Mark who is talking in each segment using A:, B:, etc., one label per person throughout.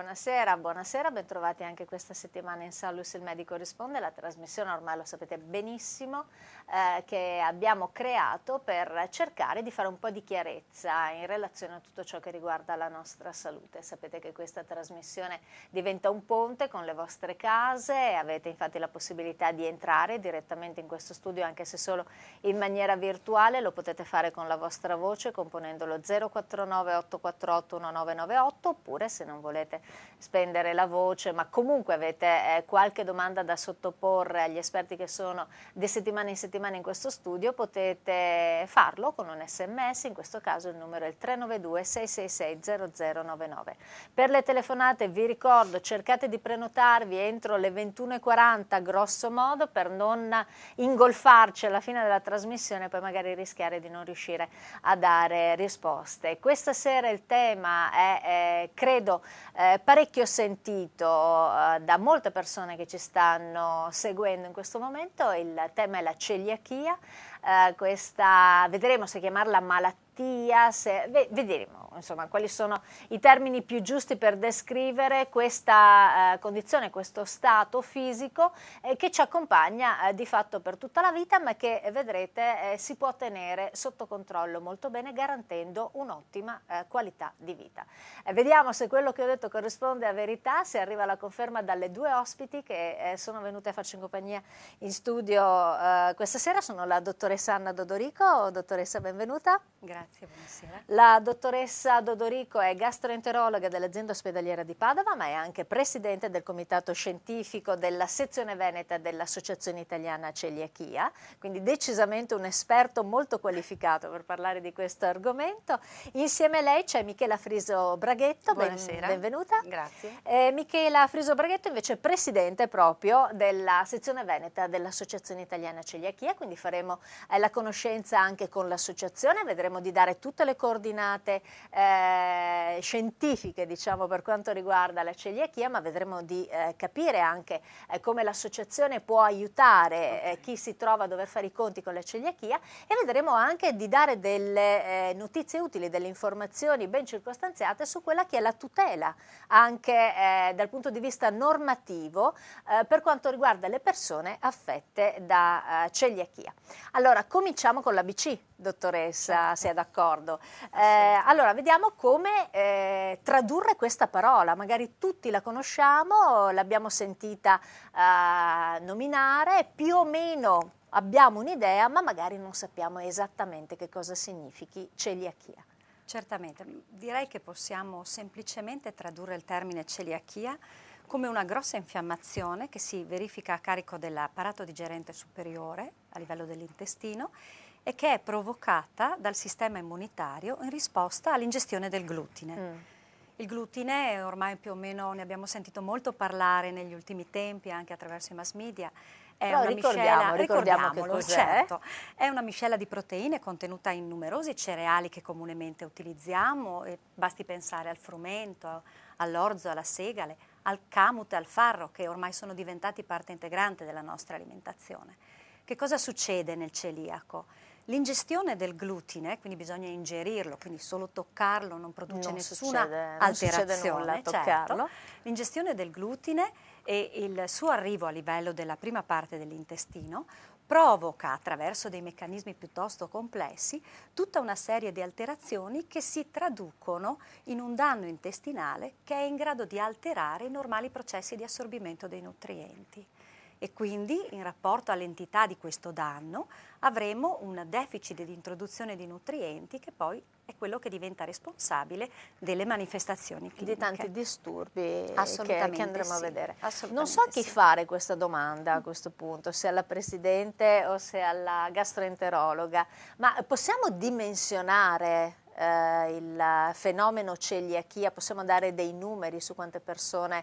A: buonasera, buonasera, bentrovati anche questa settimana in Salus il Medico Risponde, la trasmissione ormai lo sapete benissimo che abbiamo creato per cercare di fare un po' di chiarezza in relazione a tutto ciò che riguarda la nostra salute. Sapete che questa trasmissione diventa un ponte con le vostre case, avete infatti la possibilità di entrare direttamente in questo studio anche se solo in maniera virtuale, lo potete fare con la vostra voce componendo lo 049 848 1998 oppure se non volete spendere la voce ma comunque avete qualche domanda da sottoporre agli esperti che sono di settimana in settimana in questo studio, potete farlo con un sms, in questo caso il numero è il 392 666 0099. Per le telefonate vi ricordo cercate di prenotarvi entro le 21:40 grosso modo per non ingolfarci alla fine della trasmissione e poi magari rischiare di non riuscire a dare risposte. Questa sera il tema è credo parecchio sentito da molte persone che ci stanno seguendo in questo momento, il tema è la celiachia, vedremo se chiamarla malattia, vedremo insomma quali sono i termini più giusti per descrivere questa condizione, questo stato fisico che ci accompagna di fatto per tutta la vita ma che vedrete si può tenere sotto controllo molto bene garantendo un'ottima qualità di vita. Vediamo se quello che ho detto corrisponde a verità, se arriva la conferma dalle due ospiti che sono venute a farci in compagnia in studio questa sera, sono la dottoressa Anna Dodorico. Dottoressa, benvenuta.
B: Grazie, buonasera.
A: La dottoressa Dodorico è gastroenterologa dell'azienda ospedaliera di Padova, ma è anche presidente del comitato scientifico della sezione veneta dell'Associazione Italiana Celiachia, quindi decisamente un esperto molto qualificato per parlare di questo argomento. Insieme a lei c'è Michela Friso Braghetto,
B: buonasera.
A: Benvenuta.
B: Grazie.
A: Michela Friso Braghetto invece è presidente proprio della sezione veneta dell'Associazione Italiana Celiachia, quindi faremo la conoscenza anche con l'associazione, vedremo di dare tutte le coordinate scientifiche diciamo per quanto riguarda la celiachia, ma vedremo di capire anche come l'associazione può aiutare chi si trova a dover fare i conti con la celiachia e vedremo anche di dare delle notizie utili, delle informazioni ben circostanziate su quella che è la tutela anche dal punto di vista normativo per quanto riguarda le persone affette da celiachia. Allora, cominciamo con l'ABC, dottoressa, se è d'accordo. Allora, vediamo come tradurre questa parola. Magari tutti la conosciamo, l'abbiamo sentita nominare, più o meno abbiamo un'idea, ma magari non sappiamo esattamente che cosa significhi celiachia.
B: Certamente, direi che possiamo semplicemente tradurre il termine celiachia come una grossa infiammazione che si verifica a carico dell'apparato digerente superiore a livello dell'intestino e che è provocata dal sistema immunitario in risposta all'ingestione del glutine. Il glutine ormai più o meno ne abbiamo sentito molto parlare negli ultimi tempi anche attraverso i mass media. È una miscela, ricordiamolo, certo, è una miscela di proteine contenuta in numerosi cereali che comunemente utilizziamo, e basti pensare al frumento, all'orzo, alla segale, al camut e al farro che ormai sono diventati parte integrante della nostra alimentazione. Che cosa succede nel celiaco? L'ingestione del glutine, quindi bisogna ingerirlo, quindi solo toccarlo non produce nessuna alterazione. Certo. L'ingestione del glutine e il suo arrivo a livello della prima parte dell'intestino provoca, attraverso dei meccanismi piuttosto complessi, tutta una serie di alterazioni che si traducono in un danno intestinale che è in grado di alterare i normali processi di assorbimento dei nutrienti. E quindi, in rapporto all'entità di questo danno, avremo un deficit di introduzione di nutrienti che poi è quello che diventa responsabile delle manifestazioni cliniche.
A: Di tanti disturbi che andremo a vedere. Non so
B: Assolutamente
A: chi fare questa domanda a questo punto, se alla Presidente o se alla gastroenterologa, ma possiamo dimensionare il fenomeno celiachia, possiamo dare dei numeri su quante persone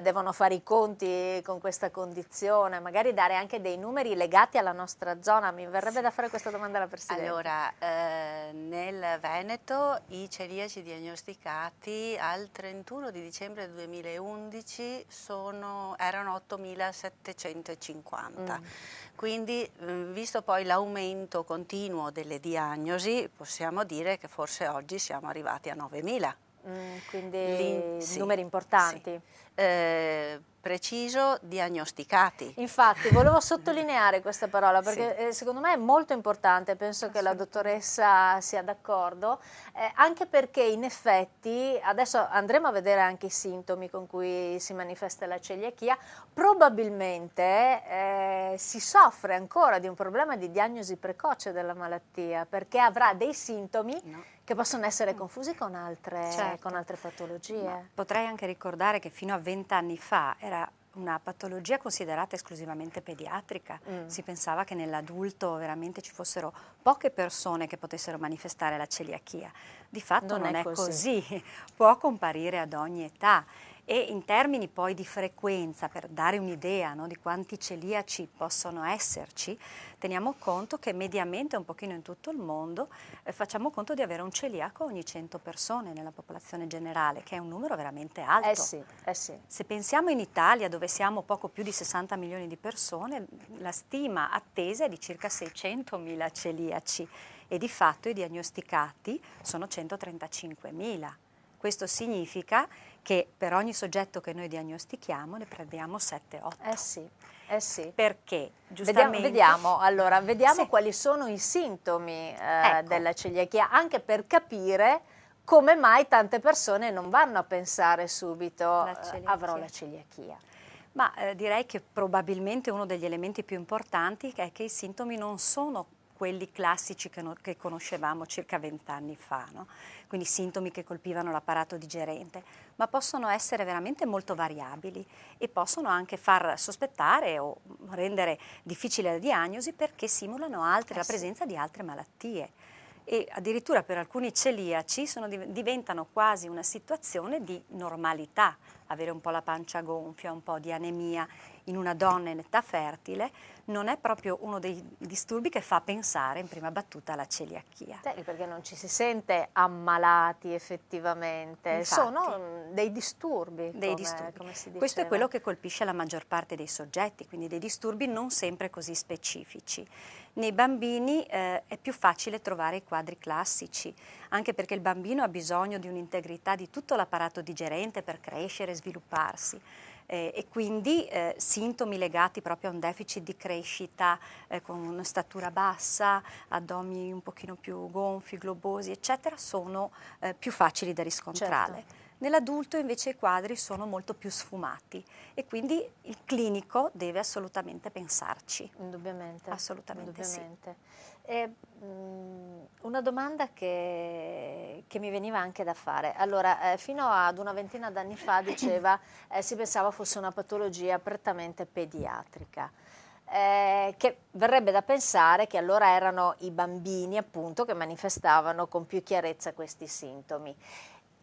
A: devono fare i conti con questa condizione, magari dare anche dei numeri legati alla nostra zona? Mi verrebbe da fare questa domanda alla Presidente.
C: Allora, nel Veneto i celiaci diagnosticati al 31 di dicembre 2011 erano 8.750. Quindi, visto poi l'aumento continuo delle diagnosi, possiamo dire che forse oggi siamo arrivati a 9.000.
A: Quindi
C: Sì,
A: numeri importanti.
C: sì. Preciso, diagnosticati.
A: Infatti, volevo sottolineare questa parola
C: Sì.
A: perché secondo me è molto importante, penso che la dottoressa sia d'accordo, anche perché in effetti, adesso andremo a vedere anche i sintomi con cui si manifesta la celiachia, probabilmente si soffre ancora di un problema di diagnosi precoce della malattia, perché avrà dei sintomi che possono essere confusi con altre patologie.
B: Ma potrei anche ricordare che fino a 20 anni fa era una patologia considerata esclusivamente pediatrica. Si pensava che nell'adulto veramente ci fossero poche persone che potessero manifestare la celiachia. Di fatto non è così, può comparire ad ogni età. E in termini poi di frequenza, per dare un'idea, no, di quanti celiaci possono esserci, teniamo conto che mediamente un pochino in tutto il mondo facciamo conto di avere un celiaco ogni 100 persone nella popolazione generale, che è un numero veramente alto.
A: Sì.
B: Se pensiamo in Italia, dove siamo poco più di 60 milioni di persone, la stima attesa è di circa 600.000 celiaci e di fatto i diagnosticati sono 135.000. Questo significa che per ogni soggetto che noi diagnostichiamo ne prendiamo 7-8.
A: Sì.
B: Perché? Giustamente.
A: Vediamo quali sono i sintomi della celiachia, anche per capire come mai tante persone non vanno a pensare subito avrò la celiachia.
B: Ma direi che probabilmente uno degli elementi più importanti è che i sintomi non sono quelli classici che conoscevamo circa 20 anni fa, no? Quindi sintomi che colpivano l'apparato digerente, ma possono essere veramente molto variabili e possono anche far sospettare o rendere difficile la diagnosi perché simulano la presenza di altre malattie. E addirittura per alcuni celiaci diventano quasi una situazione di normalità, avere un po' la pancia gonfia, un po' di anemia in una donna in età fertile non è proprio uno dei disturbi che fa pensare in prima battuta alla celiachia.
A: Perché non ci si sente ammalati effettivamente,
B: Infatti,
A: sono dei disturbi, come si diceva.
B: Questo è quello che colpisce la maggior parte dei soggetti, quindi dei disturbi non sempre così specifici. Nei bambini è più facile trovare i quadri classici, anche perché il bambino ha bisogno di un'integrità di tutto l'apparato digerente per crescere e svilupparsi. E quindi sintomi legati proprio a un deficit di crescita con una statura bassa, addomini un pochino più gonfi, globosi, eccetera, sono più facili da riscontrare.
A: Certo.
B: Nell'adulto invece i quadri sono molto più sfumati e quindi il clinico deve assolutamente pensarci.
A: Indubbiamente.
B: Assolutamente sì.
A: Una domanda che mi veniva anche da fare. Allora, fino ad una ventina d'anni fa diceva si pensava fosse una patologia prettamente pediatrica. Che verrebbe da pensare che allora erano i bambini appunto che manifestavano con più chiarezza questi sintomi.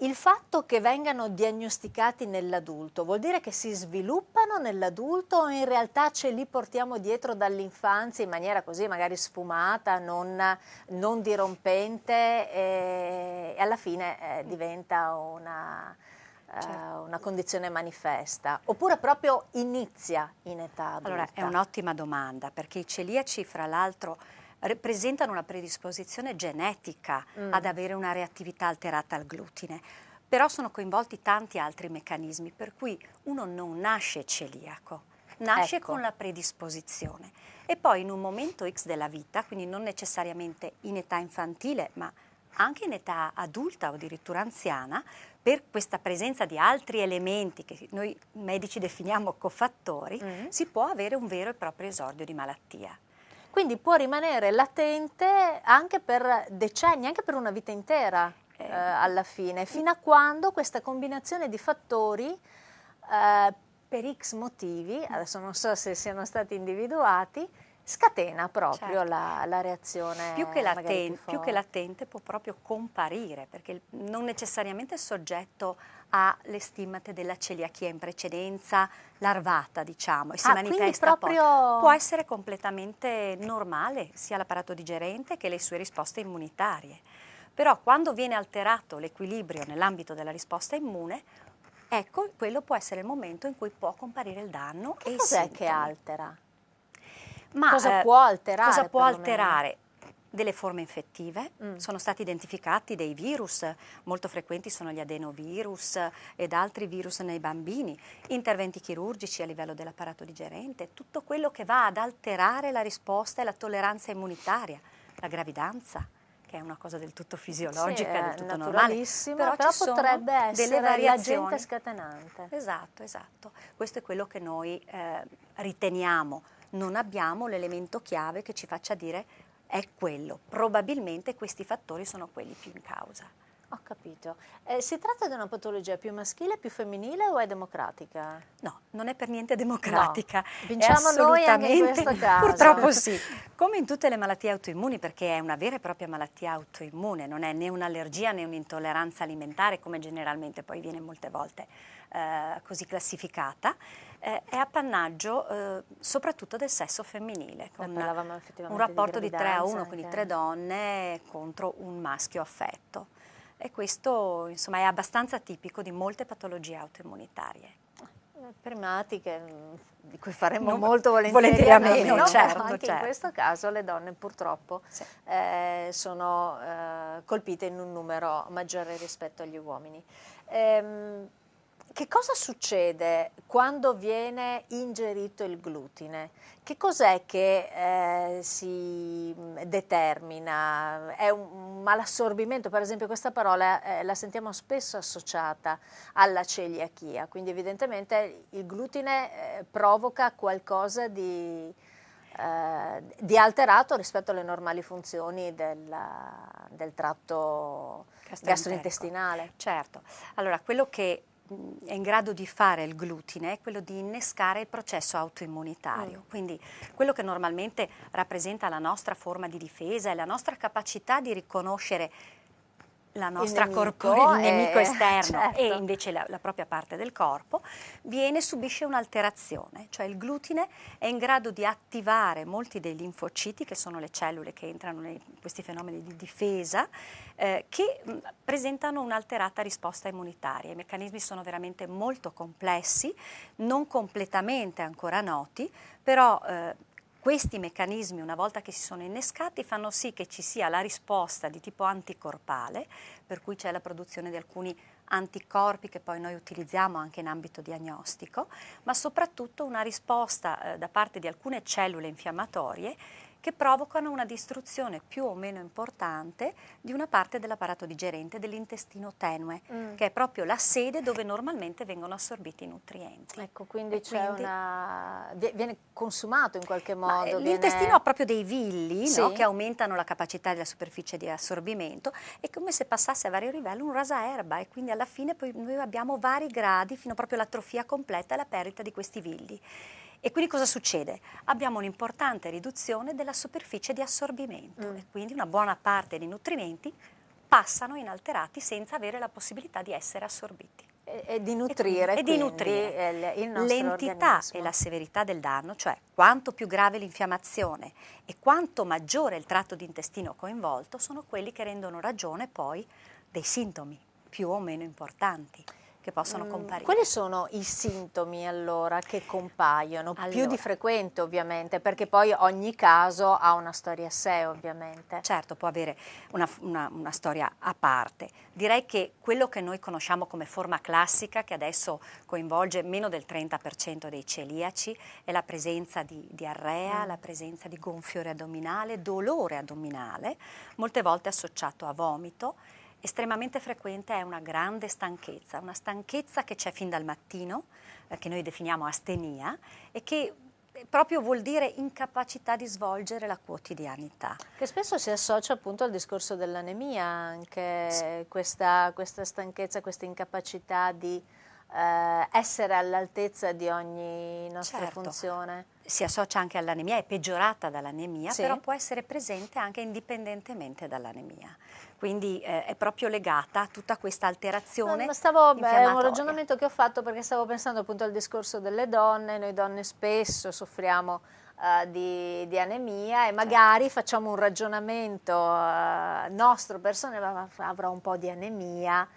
A: Il fatto che vengano diagnosticati nell'adulto vuol dire che si sviluppano nell'adulto o in realtà ce li portiamo dietro dall'infanzia in maniera così magari sfumata, non dirompente e alla fine diventa una condizione manifesta? Oppure proprio inizia in età adulta?
B: Allora, è un'ottima domanda perché i celiaci, fra l'altro, presentano una predisposizione genetica ad avere una reattività alterata al glutine, però sono coinvolti tanti altri meccanismi, per cui uno non nasce celiaco, nasce con la predisposizione e poi in un momento X della vita, quindi non necessariamente in età infantile, ma anche in età adulta o addirittura anziana, per questa presenza di altri elementi che noi medici definiamo cofattori, si può avere un vero e proprio esordio di malattia.
A: Quindi può rimanere latente anche per decenni, anche per una vita intera alla fine, fino a quando questa combinazione di fattori per X motivi, adesso non so se siano stati individuati, scatena proprio la reazione.
B: Più che latente può proprio comparire, perché non necessariamente il soggetto ha le stimmate della celiachia in precedenza larvata, diciamo, e si manifesta poi. Può essere completamente normale sia l'apparato digerente che le sue risposte immunitarie. Però quando viene alterato l'equilibrio nell'ambito della risposta immune, ecco, quello può essere il momento in cui può comparire il danno e i sintomi.
A: Cos'è che altera?
B: Ma
A: cosa può alterare?
B: Cosa può alterare? delle forme infettive, sono stati identificati dei virus, molto frequenti sono gli adenovirus ed altri virus nei bambini, interventi chirurgici a livello dell'apparato digerente, tutto quello che va ad alterare la risposta e la tolleranza immunitaria, la gravidanza, che è una cosa del tutto fisiologica, del tutto normale, però ci sono
A: potrebbe essere
B: delle variazioni.
A: l'agente scatenante.
B: Esatto, esatto. Questo è quello che noi riteniamo. Non abbiamo l'elemento chiave che ci faccia dire è quello. Probabilmente questi fattori sono quelli più in causa.
A: Ho capito. Si tratta di una patologia più maschile, più femminile o è democratica?
B: No, non è per niente democratica.
A: No. Vinciamo noi anche in questo caso.
B: Purtroppo sì. Come in tutte le malattie autoimmuni, perché è una vera e propria malattia autoimmune, non è né un'allergia né un'intolleranza alimentare, come generalmente poi viene molte volte così classificata, è appannaggio soprattutto del sesso femminile, con un rapporto di 3 a 1, quindi 3 donne contro un maschio affetto. E questo insomma è abbastanza tipico di molte patologie autoimmunitarie.
A: Primatiche, di cui faremo molto
B: volentieri a meno,
A: no?
B: Certo,
A: anche
B: certo.
A: In questo caso le donne purtroppo
B: sì.
A: Sono colpite in un numero maggiore rispetto agli uomini. Che cosa succede quando viene ingerito il glutine? Che cos'è che si determina? È un malassorbimento? Per esempio questa parola la sentiamo spesso associata alla celiachia, quindi evidentemente il glutine provoca qualcosa di alterato rispetto alle normali funzioni del tratto gastrointestinale.
B: Certo, allora quello che è in grado di fare il glutine è quello di innescare il processo autoimmunitario, quindi quello che normalmente rappresenta la nostra forma di difesa è la nostra capacità di riconoscere la nostra il nemico esterno
A: certo.
B: E invece la propria parte del corpo subisce un'alterazione, cioè il glutine è in grado di attivare molti dei linfociti, che sono le cellule che entrano in questi fenomeni di difesa, che presentano un'alterata risposta immunitaria. I meccanismi sono veramente molto complessi, non completamente ancora noti, però questi meccanismi, una volta che si sono innescati, fanno sì che ci sia la risposta di tipo anticorpale, per cui c'è la produzione di alcuni anticorpi che poi noi utilizziamo anche in ambito diagnostico, ma soprattutto una risposta da parte di alcune cellule infiammatorie che provocano una distruzione più o meno importante di una parte dell'apparato digerente, dell'intestino tenue, che è proprio la sede dove normalmente vengono assorbiti i nutrienti.
A: Ecco, quindi viene consumato in qualche modo.
B: L'intestino ha proprio dei villi,
A: sì,
B: no, che aumentano la capacità della superficie di assorbimento, è come se passasse a vario livello un rasaerba, e quindi alla fine poi noi abbiamo vari gradi fino proprio all'atrofia completa e la perdita di questi villi. E quindi cosa succede? Abbiamo un'importante riduzione della superficie di assorbimento e quindi una buona parte dei nutrimenti passano inalterati senza avere la possibilità di essere assorbiti.
A: E di nutrire,
B: il nostro l'entità
A: organismo.
B: E la severità del danno, cioè quanto più grave l'infiammazione e quanto maggiore il tratto d'intestino coinvolto, sono quelli che rendono ragione poi dei sintomi più o meno importanti che possono comparire.
A: Quali sono i sintomi allora che compaiono? Più di frequente ovviamente, perché poi ogni caso ha una storia a sé ovviamente.
B: Certo, può avere una storia a parte. Direi che quello che noi conosciamo come forma classica, che adesso coinvolge meno del 30% dei celiaci, è la presenza di diarrea, la presenza di gonfiore addominale, dolore addominale, molte volte associato a vomito. Estremamente frequente è una grande stanchezza, una stanchezza che c'è fin dal mattino, che noi definiamo astenia, e che proprio vuol dire incapacità di svolgere la quotidianità.
A: Che spesso si associa appunto al discorso dell'anemia, anche questa stanchezza, questa incapacità di essere all'altezza di ogni nostra funzione.
B: Si associa anche all'anemia, è peggiorata dall'anemia,
A: sì,
B: però può essere presente anche indipendentemente dall'anemia. Quindi è proprio legata a tutta questa alterazione infiammatoria.
A: È un ragionamento che ho fatto perché stavo pensando appunto al discorso delle donne. Noi donne spesso soffriamo di anemia e magari facciamo un ragionamento nostro personale, avrà un po' di anemia,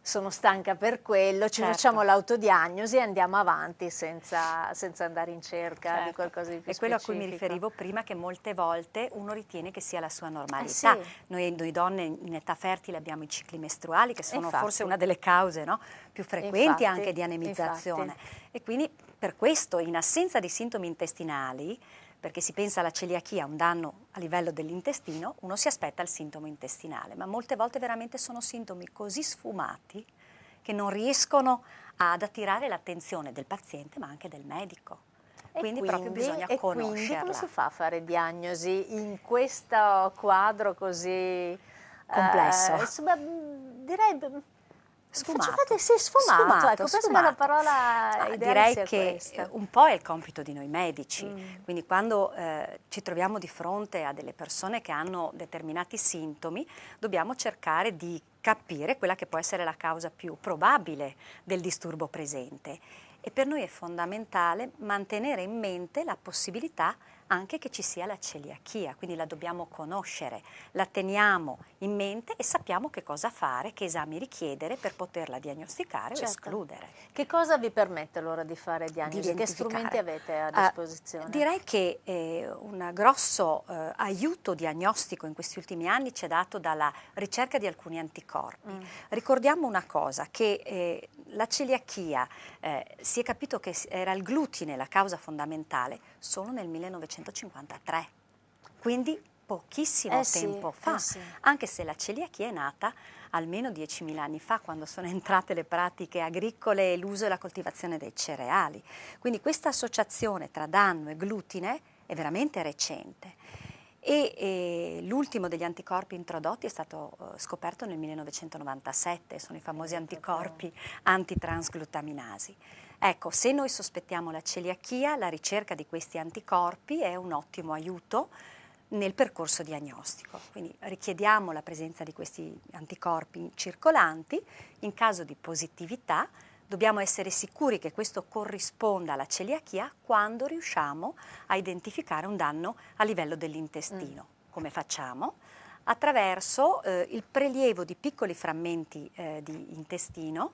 A: sono stanca per quello, ci
B: Certo.
A: facciamo l'autodiagnosi e andiamo avanti senza andare in cerca di
B: Certo.
A: qualcosa di più
B: È quello a cui mi
A: specifico.
B: riferivo prima, che molte volte uno ritiene che sia la sua normalità.
A: Sì.
B: Noi donne in età fertile abbiamo i cicli mestruali, che sono
A: Infatti.
B: forse una delle cause, no, più frequenti
A: Infatti,
B: anche di anemizzazione.
A: infatti.
B: E quindi per questo, in assenza di sintomi intestinali, perché si pensa alla celiachia, un danno a livello dell'intestino, uno si aspetta il sintomo intestinale, ma molte volte veramente sono sintomi così sfumati che non riescono ad attirare l'attenzione del paziente ma anche del medico. Quindi proprio bisogna
A: quindi
B: conoscerla.
A: come si fa a fare diagnosi in questo quadro così
B: complesso?
A: Insomma, direi
B: Sfumato.
A: sì, sfumato, ecco, penso che la parola ideale
B: direi
A: sia
B: che
A: questa.
B: un po' è il compito di noi medici, quindi quando ci troviamo di fronte a delle persone che hanno determinati sintomi, dobbiamo cercare di capire quella che può essere la causa più probabile del disturbo presente. E per noi è fondamentale mantenere in mente la possibilità anche che ci sia la celiachia, quindi la dobbiamo conoscere, la teniamo in mente e sappiamo che cosa fare, che esami richiedere per poterla diagnosticare o escludere.
A: Che cosa vi permette allora di fare diagnosi? Che strumenti avete a disposizione?
B: Direi che un grosso aiuto diagnostico in questi ultimi anni ci è dato dalla ricerca di alcuni anticorpi. Ricordiamo una cosa, che la celiachia si è capito che era il glutine la causa fondamentale solo nel 1953, quindi pochissimo tempo fa, anche se la celiachia è nata almeno 10.000 anni fa, quando sono entrate le pratiche agricole e l'uso e la coltivazione dei cereali. Quindi questa associazione tra danno e glutine è veramente recente. E l'ultimo degli anticorpi introdotti è stato scoperto nel 1997, sono i famosi anticorpi antitransglutaminasi. Ecco, se noi sospettiamo la celiachia, la ricerca di questi anticorpi è un ottimo aiuto nel percorso diagnostico. Quindi richiediamo la presenza di questi anticorpi circolanti. In caso di positività dobbiamo essere sicuri che questo corrisponda alla celiachia quando riusciamo a identificare un danno a livello dell'intestino. Come facciamo? Attraverso il prelievo di piccoli frammenti di intestino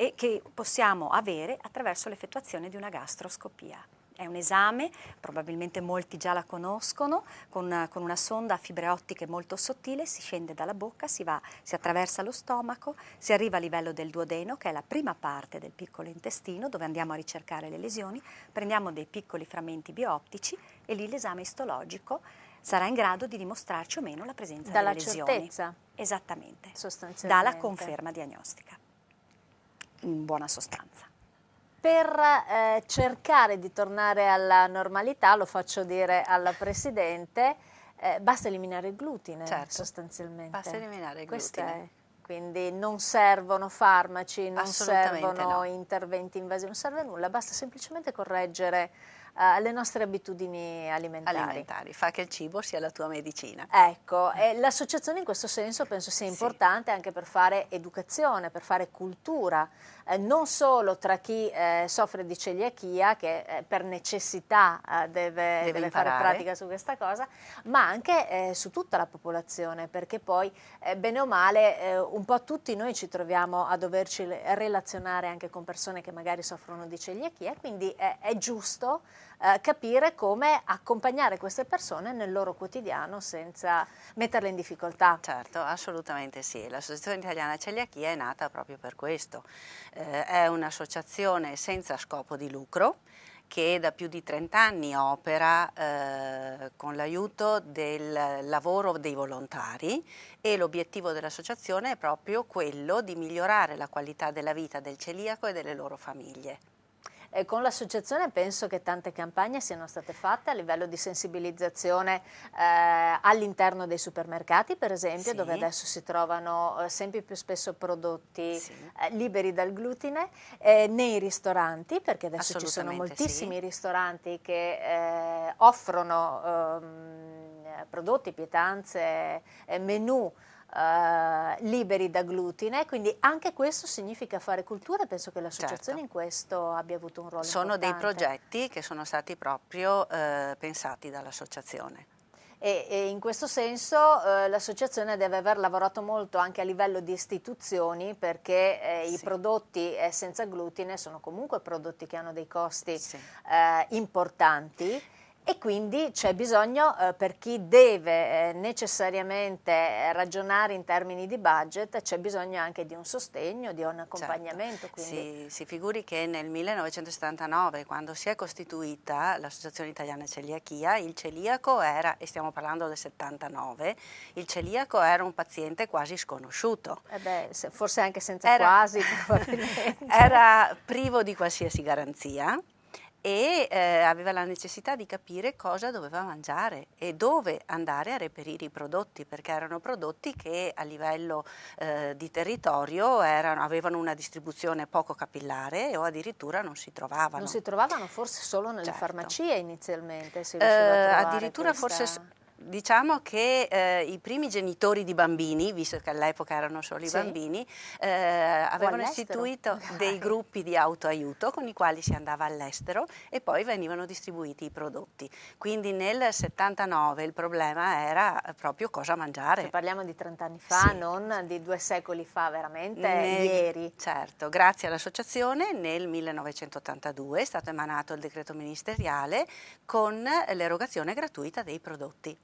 B: e che possiamo avere attraverso l'effettuazione di una gastroscopia. È un esame, probabilmente molti già la conoscono, con una sonda a fibre ottiche molto sottile, si scende dalla bocca, si attraversa lo stomaco, si arriva a livello del duodeno, che è la prima parte del piccolo intestino, dove andiamo a ricercare le lesioni, prendiamo dei piccoli frammenti bioptici e lì l'esame istologico sarà in grado di dimostrarci o meno la presenza delle lesioni.
A: Dalla certezza?
B: Esattamente,
A: sostanzialmente.
B: dalla conferma diagnostica, in buona sostanza.
A: Per cercare di tornare alla normalità, lo faccio dire alla Presidente, basta eliminare il glutine, sostanzialmente.
C: Basta eliminare il glutine.
A: Quindi non servono farmaci, non servono
C: no.
A: interventi invasivi, non serve nulla, basta semplicemente correggere le nostre abitudini alimentari.
C: Fa che il cibo sia la tua medicina.
A: Ecco, l'associazione in questo senso penso sia importante anche per fare educazione, per fare cultura, non solo tra chi soffre di celiachia, che per necessità deve fare pratica su questa cosa, ma anche su tutta la popolazione, perché poi bene o male un po' tutti noi ci troviamo a doverci relazionare anche con persone che magari soffrono di celiachia, quindi è giusto capire come accompagnare queste persone nel loro quotidiano senza metterle in difficoltà.
C: Certo, assolutamente sì. L'Associazione Italiana Celiachia è nata proprio per questo. È un'associazione senza scopo di lucro che da più di 30 anni opera con l'aiuto del lavoro dei volontari, e l'obiettivo dell'associazione è proprio quello di migliorare la qualità della vita del celiaco e delle loro famiglie.
A: Con l'associazione penso che tante campagne siano state fatte a livello di sensibilizzazione all'interno dei supermercati, per esempio, dove adesso si trovano sempre più spesso prodotti liberi dal glutine, nei ristoranti, perché adesso ci sono moltissimi ristoranti che offrono prodotti, pietanze, menù liberi da glutine, quindi anche questo significa fare cultura, e penso che l'associazione in questo abbia avuto un ruolo importante.
C: Sono dei progetti che sono stati proprio pensati dall'associazione.
A: E in questo senso l'associazione deve aver lavorato molto anche a livello di istituzioni, perché i prodotti senza glutine sono comunque prodotti che hanno dei costi importanti. E quindi c'è bisogno, per chi deve necessariamente ragionare in termini di budget, c'è bisogno anche di un sostegno, di un accompagnamento.
C: Certo.
A: Quindi.
C: Si figuri che nel 1979, quando si è costituita l'Associazione Italiana Celiachia, il celiaco era, e stiamo parlando del 79, il celiaco era un paziente quasi sconosciuto.
A: Forse anche senza quasi, probabilmente.
C: Era privo di qualsiasi garanzia. E aveva la necessità di capire cosa doveva mangiare e dove andare a reperire i prodotti, perché erano prodotti che a livello di territorio avevano una distribuzione poco capillare o addirittura non si trovavano.
A: Non si trovavano forse solo nelle farmacie inizialmente, si
C: riusciva
A: a trovare
C: addirittura forse. Diciamo che i primi genitori di bambini, visto che all'epoca erano solo i bambini, avevano istituito dei gruppi di autoaiuto con i quali si andava all'estero e poi venivano distribuiti i prodotti. Quindi nel 79 il problema era proprio cosa mangiare.
A: Cioè, parliamo di 30 anni fa, non di 2 secoli fa, veramente ieri.
C: Certo, grazie all'associazione nel 1982 è stato emanato il decreto ministeriale con l'erogazione gratuita dei prodotti.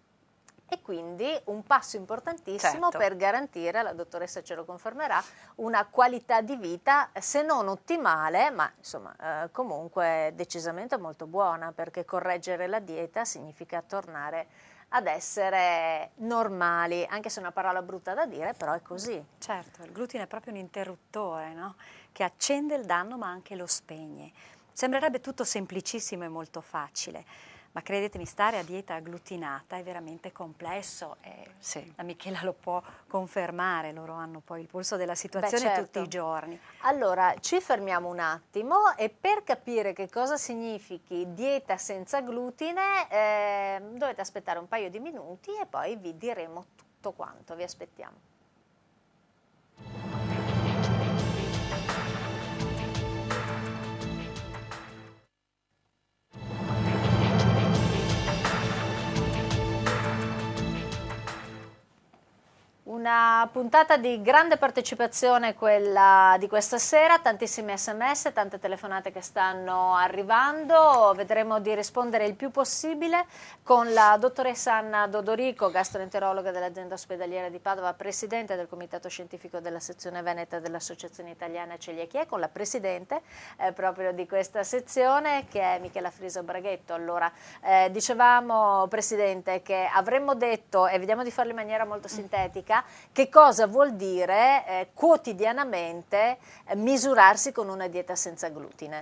A: E quindi un passo importantissimo per garantire, la dottoressa ce lo confermerà, una qualità di vita se non ottimale, ma insomma comunque decisamente molto buona, perché correggere la dieta significa tornare ad essere normali, anche se è una parola brutta da dire, però è così.
B: Certo, il glutine è proprio un interruttore, no? Che accende il danno ma anche lo spegne. Sembrerebbe tutto semplicissimo e molto facile, ma credetemi, stare a dieta agglutinata è veramente complesso e la Michela lo può confermare, loro hanno poi il polso della situazione tutti i giorni.
A: Allora, ci fermiamo un attimo e per capire che cosa significhi dieta senza glutine dovete aspettare un paio di minuti e poi vi diremo tutto quanto, vi aspettiamo. Una puntata di grande partecipazione quella di questa sera, tantissimi sms, tante telefonate che stanno arrivando, vedremo di rispondere il più possibile con la dottoressa Anna Dodorico, gastroenterologa dell'azienda ospedaliera di Padova, presidente del comitato scientifico della sezione veneta dell'Associazione Italiana Celiachia, e con la presidente proprio di questa sezione che è Michela Friso Braghetto. Allora, dicevamo, presidente, che avremmo detto, e vediamo di farlo in maniera molto sintetica, che cosa vuol dire quotidianamente misurarsi con una dieta senza glutine.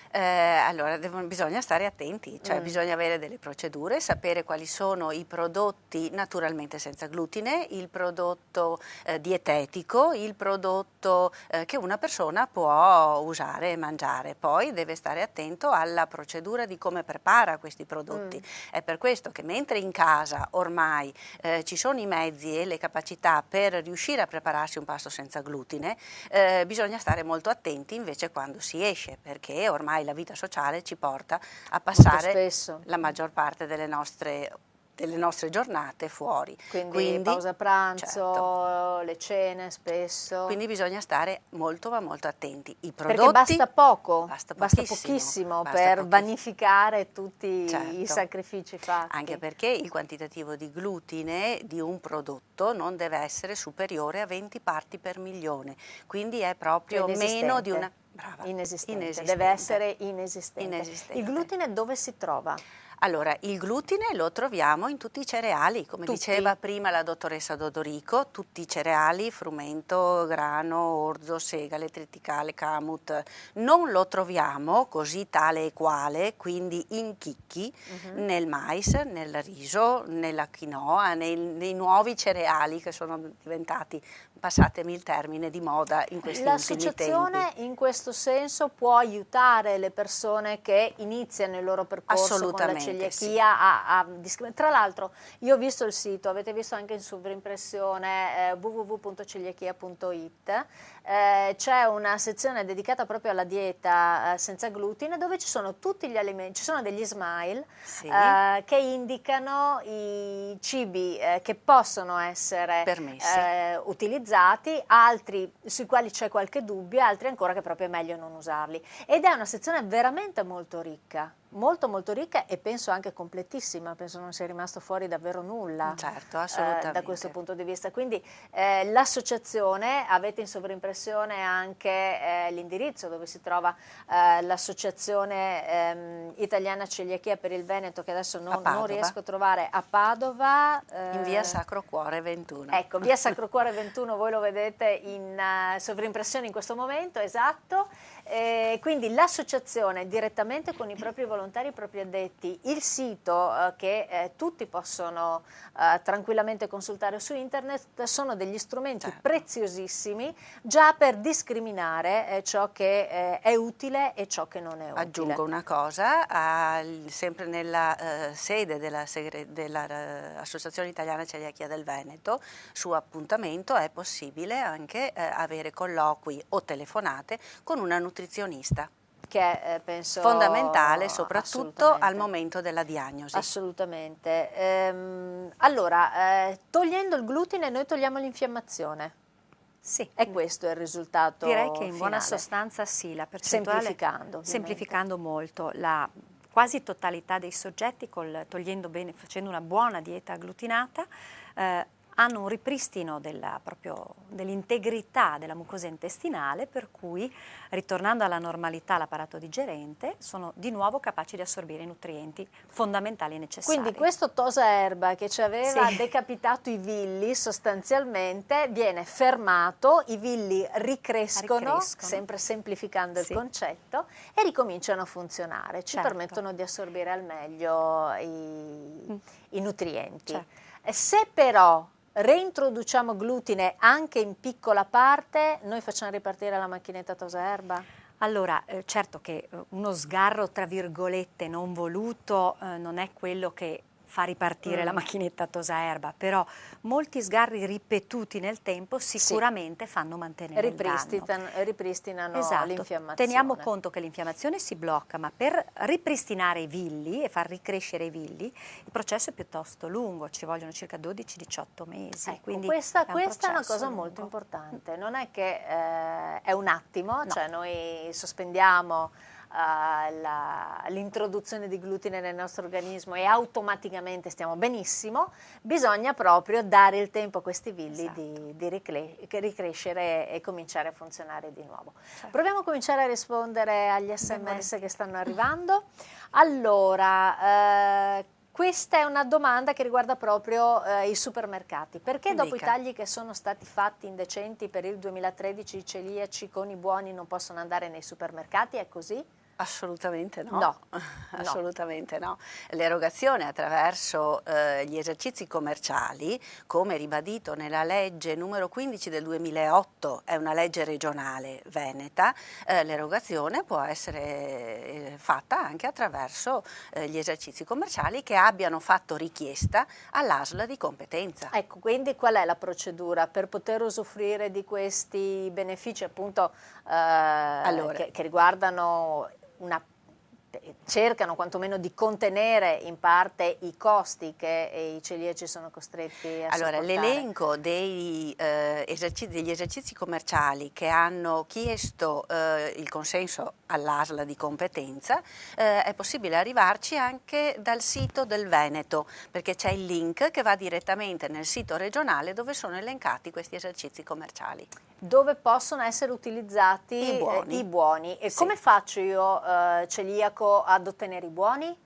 C: Allora bisogna stare attenti, cioè bisogna avere delle procedure, sapere quali sono i prodotti naturalmente senza glutine, il prodotto dietetico, il prodotto che una persona può usare e mangiare. Poi deve stare attento alla procedura di come prepara questi prodotti. È per questo che mentre in casa ormai ci sono i mezzi e le capacità per riuscire a prepararsi un pasto senza glutine, bisogna stare molto attenti invece quando si esce, perché ormai la vita sociale ci porta a passare la maggior parte delle nostre giornate fuori.
A: Quindi pausa pranzo, le cene spesso.
C: Quindi bisogna stare molto ma molto attenti. I prodotti,
A: perché basta poco,
C: basta
A: pochissimo per vanificare tutti i sacrifici fatti.
C: Anche perché il quantitativo di glutine di un prodotto non deve essere superiore a 20 parti per milione, quindi è proprio meno di una... Brava.
A: Inesistente, deve essere inesistente. Il glutine dove si trova?
C: Allora, il glutine lo troviamo in tutti i cereali, come diceva prima la dottoressa Dodorico, tutti i cereali, frumento, grano, orzo, segale, triticale, camut. Non lo troviamo così tale e quale, quindi in chicchi, nel mais, nel riso, nella quinoa, nei nuovi cereali che sono diventati passatemi il termine, di moda in questi ultimi tempi.
A: L'associazione in questo senso può aiutare le persone che iniziano il loro percorso con la celiachia tra l'altro io ho visto il sito, avete visto anche in sovrimpressione www.celiachia.it, c'è una sezione dedicata proprio alla dieta senza glutine, dove ci sono tutti gli alimenti, ci sono degli smile che indicano i cibi che possono essere utilizzati, altri sui quali c'è qualche dubbio, altri ancora che proprio è meglio non usarli, ed è una sezione veramente molto ricca, molto ricca, e penso anche completissima, penso non sia rimasto fuori davvero nulla.
C: Certo, assolutamente.
A: Da questo punto di vista, quindi l'associazione, avete in sovrimpressione anche l'indirizzo dove si trova l'associazione italiana celiachia per il Veneto, che adesso non riesco a trovare, a Padova,
C: in via Sacro Cuore 21.
A: Ecco, via Sacro Cuore 21, voi lo vedete in sovrimpressione in questo momento, esatto. Quindi l'associazione direttamente con i propri volontari, i propri addetti, il sito che tutti possono tranquillamente consultare su internet, sono degli strumenti preziosissimi già per discriminare ciò che è utile e ciò che non è utile.
C: Aggiungo una cosa, sempre nella sede dell'Associazione Italiana Celiachia del Veneto, su appuntamento è possibile anche avere colloqui o telefonate con una nutrizionista,
A: che è, penso,
C: fondamentale soprattutto al momento della diagnosi.
A: Assolutamente. Allora, togliendo il glutine noi togliamo l'infiammazione.
B: Sì.
A: E questo è il risultato
B: Direi che in
A: finale.
B: buona sostanza sì, la percentuale, semplificando molto, la quasi totalità dei soggetti, togliendo bene, facendo una buona dieta agglutinata, hanno un ripristino dell'integrità della mucosa intestinale, per cui, ritornando alla normalità l'apparato digerente, sono di nuovo capaci di assorbire i nutrienti fondamentali e necessari.
A: Quindi questo tosaerba che ci aveva decapitato i villi, sostanzialmente viene fermato, i villi ricrescono. Sempre semplificando il concetto, e ricominciano a funzionare, ci permettono di assorbire al meglio i nutrienti. Se però reintroduciamo glutine anche in piccola parte, noi facciamo ripartire la macchinetta tosaerba?
B: Allora, certo che uno sgarro tra virgolette non voluto non è quello che fa ripartire la macchinetta tosaerba, però molti sgarri ripetuti nel tempo sicuramente fanno mantenere il danno.
A: Ripristinano l'infiammazione.
B: Teniamo conto che l'infiammazione si blocca, ma per ripristinare i villi e far ricrescere i villi il processo è piuttosto lungo, ci vogliono circa 12-18 mesi.
A: Ecco,
B: quindi
A: questa è una cosa molto importante, non è che è un attimo, cioè noi sospendiamo l'introduzione di glutine nel nostro organismo e automaticamente stiamo benissimo, bisogna proprio dare il tempo a questi villi di ricrescere e cominciare a funzionare di nuovo. Proviamo a cominciare a rispondere agli SMS che stanno arrivando. Allora, questa è una domanda che riguarda proprio i supermercati. Perché dopo i tagli che sono stati fatti indecenti per il 2013 i celiaci con i buoni non possono andare nei supermercati? È così?
C: Assolutamente no. Assolutamente no. L'erogazione attraverso gli esercizi commerciali, come ribadito nella legge numero 15 del 2008, è una legge regionale veneta, l'erogazione può essere fatta anche attraverso gli esercizi commerciali che abbiano fatto richiesta all'ASL di competenza.
A: Ecco, quindi qual è la procedura per poter usufruire di questi benefici, appunto, che riguardano cercano quantomeno di contenere in parte i costi che i celiaci sono costretti a sopportare?
C: L'elenco degli esercizi commerciali che hanno chiesto il consenso all'ASL di competenza è possibile arrivarci anche dal sito del Veneto, perché c'è il link che va direttamente nel sito regionale dove sono elencati questi esercizi commerciali.
A: Dove possono essere utilizzati i buoni. E come faccio io, celiaco, ad ottenere i buoni?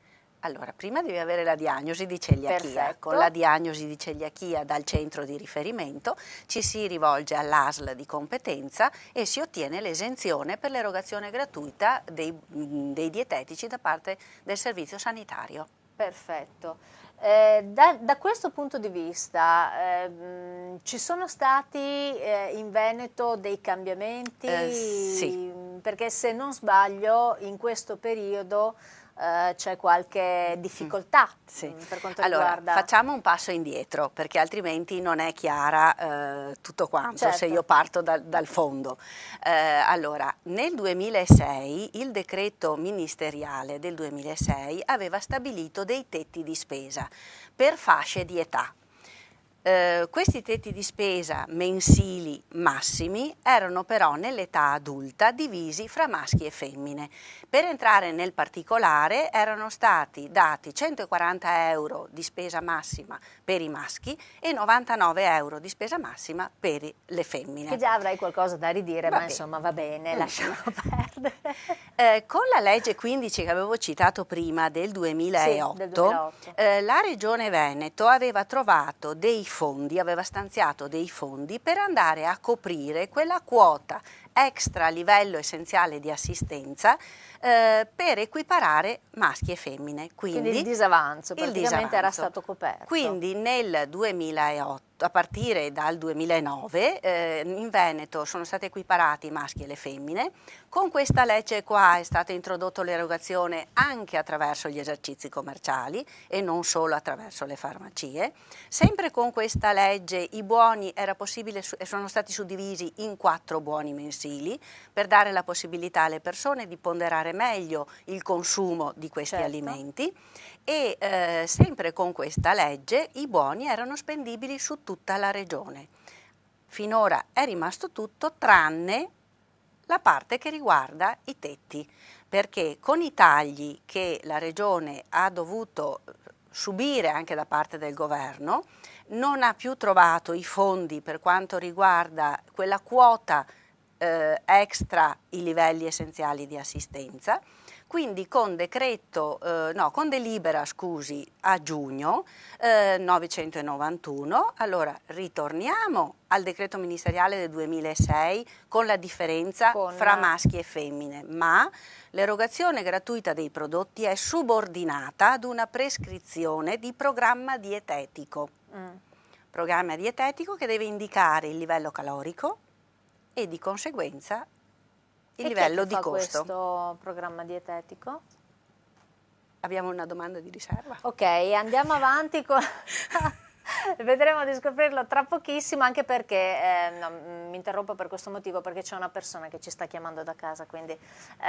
C: Allora, prima devi avere la diagnosi di celiachia.
A: Perfetto.
C: Con la diagnosi di celiachia dal centro di riferimento ci si rivolge all'ASL di competenza e si ottiene l'esenzione per l'erogazione gratuita dei dietetici da parte del servizio sanitario.
A: Perfetto. Da questo punto di vista ci sono stati in Veneto dei cambiamenti?
C: Sì.
A: Perché se non sbaglio in questo periodo c'è qualche difficoltà per quanto riguarda...
C: Facciamo un passo indietro perché altrimenti non è chiara tutto quanto,
A: certo.
C: Se io parto dal fondo. Allora, nel 2006 il decreto ministeriale del 2006 aveva stabilito dei tetti di spesa per fasce di età. Questi tetti di spesa mensili massimi erano però nell'età adulta divisi fra maschi e femmine. Per entrare nel particolare erano stati dati 140 euro di spesa massima per i maschi e 99 euro di spesa massima per le femmine.
A: Che già avrai qualcosa da ridire, ma insomma va bene, lasciamo perdere.
C: Con la legge 15 che avevo citato prima del 2008,
A: sì, del 2008.
C: La Regione Veneto aveva trovato dei fondi, aveva stanziato dei fondi per andare a coprire quella quota extra livello essenziale di assistenza per equiparare maschi e femmine. Quindi
A: il disavanzo praticamente era stato coperto.
C: Quindi nel 2008, a partire dal 2009, in Veneto sono stati equiparati i maschi e le femmine. Con questa legge qua è stata introdotta l'erogazione anche attraverso gli esercizi commerciali e non solo attraverso le farmacie. Sempre con questa legge i buoni era possibile, sono stati suddivisi in 4 buoni mensili per dare la possibilità alle persone di ponderare meglio il consumo di questi alimenti e sempre con questa legge i buoni erano spendibili su tutta la regione. Finora è rimasto tutto tranne la parte che riguarda i tetti, perché con i tagli che la regione ha dovuto subire anche da parte del governo non ha più trovato i fondi per quanto riguarda quella quota extra i livelli essenziali di assistenza. Quindi con delibera a giugno 991, allora ritorniamo al decreto ministeriale del 2006 con la differenza fra maschi e femmine, ma l'erogazione gratuita dei prodotti è subordinata ad una prescrizione di programma dietetico. Programma dietetico che deve indicare il livello calorico e di conseguenza il livello di costo.
A: Questo programma dietetico?
C: Abbiamo una domanda di riserva.
A: Ok, andiamo avanti con... Vedremo di scoprirlo tra pochissimo, anche perché, mi interrompo per questo motivo, perché c'è una persona che ci sta chiamando da casa, quindi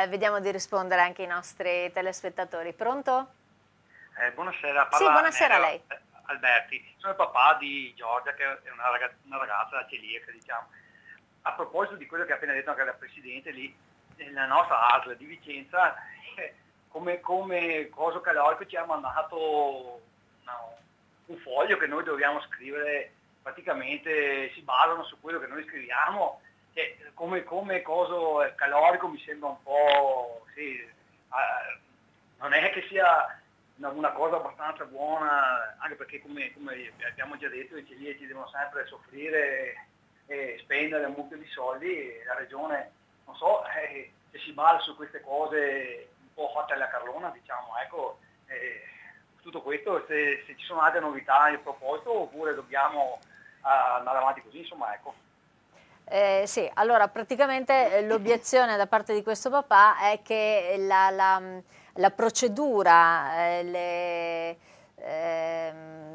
A: vediamo di rispondere anche ai nostri telespettatori. Pronto?
D: Buonasera.
A: Sì, buonasera a lei.
D: Alberti, sono il papà di Giorgia, che è una ragazza celiaca, diciamo. A proposito di quello che ha appena detto anche la Presidente, lì nella nostra ASL di Vicenza, come coso calorico ci ha mandato un foglio che noi dobbiamo scrivere, praticamente si basano su quello che noi scriviamo, come coso calorico mi sembra un po', non è che sia una cosa abbastanza buona, anche perché come abbiamo già detto i celiaci devono sempre soffrire e spendere un mucchio di soldi, e la regione, non so, se si basa su queste cose un po' fatte alla carlona, diciamo, ecco, tutto questo, se ci sono altre novità in proposito, oppure dobbiamo andare avanti così, insomma, ecco.
A: Sì, allora praticamente l'obiezione da parte di questo papà è che la procedura, le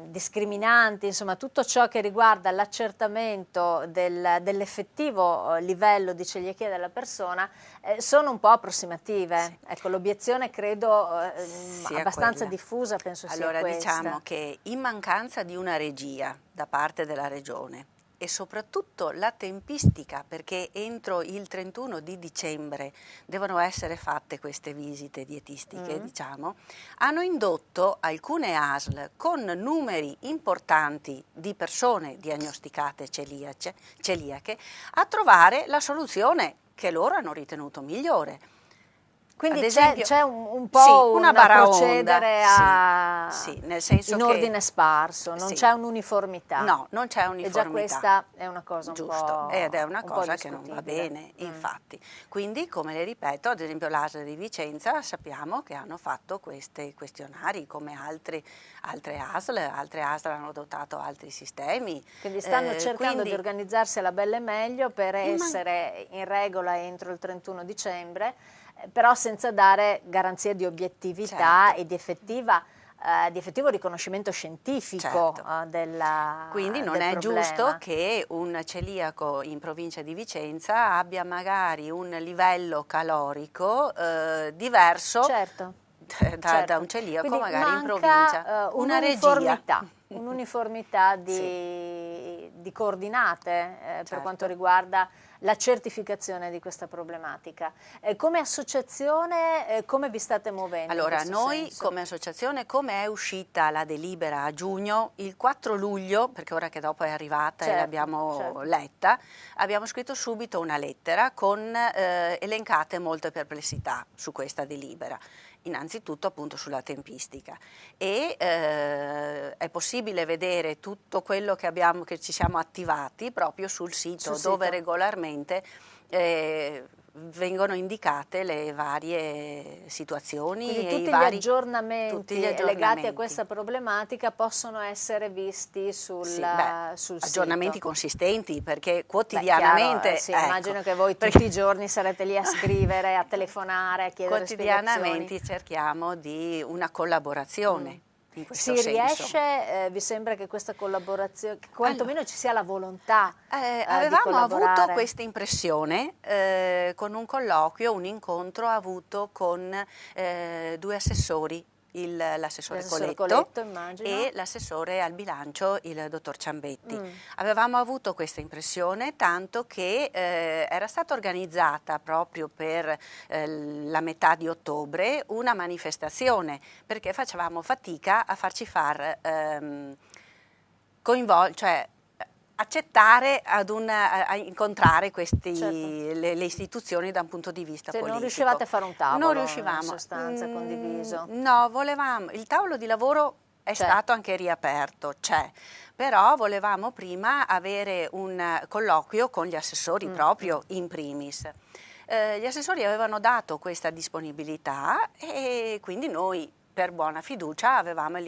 A: discriminanti, insomma tutto ciò che riguarda l'accertamento dell'effettivo livello di celiachia della persona sono un po' approssimative. Sì. Ecco, l'obiezione credo abbastanza diffusa, penso sia questa.
C: Allora diciamo che in mancanza di una regia da parte della Regione e soprattutto la tempistica, perché entro il 31 di dicembre devono essere fatte queste visite dietistiche, diciamo, hanno indotto alcune ASL con numeri importanti di persone diagnosticate celiache a trovare la soluzione che loro hanno ritenuto migliore.
A: Quindi
C: ad esempio,
A: c'è un po'
C: una
A: un
C: baraonda,
A: procedere
C: sì, nel senso
A: in
C: che
A: ordine sparso, non
C: sì.
A: c'è un'uniformità.
C: No, non c'è
A: E già
C: uniformità.
A: questa è una cosa
C: Giusto, ed è una
A: un po'
C: cosa che non va
A: discutibile.
C: bene, infatti. Quindi, come le ripeto, ad esempio l'ASL di Vicenza sappiamo che hanno fatto questi questionari, come altre ASL hanno adottato altri sistemi.
A: Quindi stanno cercando di organizzarsi alla belle e meglio per essere in regola entro il 31 dicembre, però senza dare garanzia di obiettività e di effettivo riconoscimento scientifico
C: Quindi non
A: del
C: è
A: problema.
C: giusto che un celiaco in provincia di Vicenza abbia magari un livello calorico diverso da un celiaco.
A: Quindi
C: magari in
A: manca,
C: provincia. Una regia.
A: un'uniformità di coordinate per quanto riguarda la certificazione di questa problematica. Come associazione, come vi state muovendo?
C: Allora, noi
A: senso?
C: come associazione, come è uscita la delibera a giugno, il 4 luglio, perché ora che dopo è arrivata e l'abbiamo letta, abbiamo scritto subito una lettera con elencate molte perplessità su questa delibera. Innanzitutto appunto sulla tempistica e è possibile vedere tutto quello che ci siamo attivati proprio sul sito dove regolarmente vengono indicate le varie situazioni.
A: Quindi
C: e
A: tutti gli aggiornamenti legati a questa problematica possono essere visti sul sito.
C: Aggiornamenti consistenti, perché quotidianamente...
A: chiaro, immagino che voi tutti i giorni sarete lì a scrivere, a telefonare, a chiedere
C: quotidianamente cerchiamo di una collaborazione.
A: Si riesce, vi sembra che questa collaborazione, che quantomeno ci sia la volontà
C: avevamo avuto questa impressione con un colloquio, un incontro avuto con due assessori, l'assessore Coletto e l'assessore al bilancio, il dottor Ciambetti. Avevamo avuto questa impressione, tanto che era stata organizzata proprio per la metà di ottobre una manifestazione, perché facevamo fatica a farci far coinvolgere, accettare a incontrare le istituzioni da un punto di vista politico.
A: Non riuscivate a fare un tavolo,
C: non riuscivamo.
A: in sostanza, condiviso?
C: No, il tavolo di lavoro è stato anche riaperto, però volevamo prima avere un colloquio con gli assessori proprio in primis. Gli assessori avevano dato questa disponibilità e quindi noi, per buona fiducia, avevamo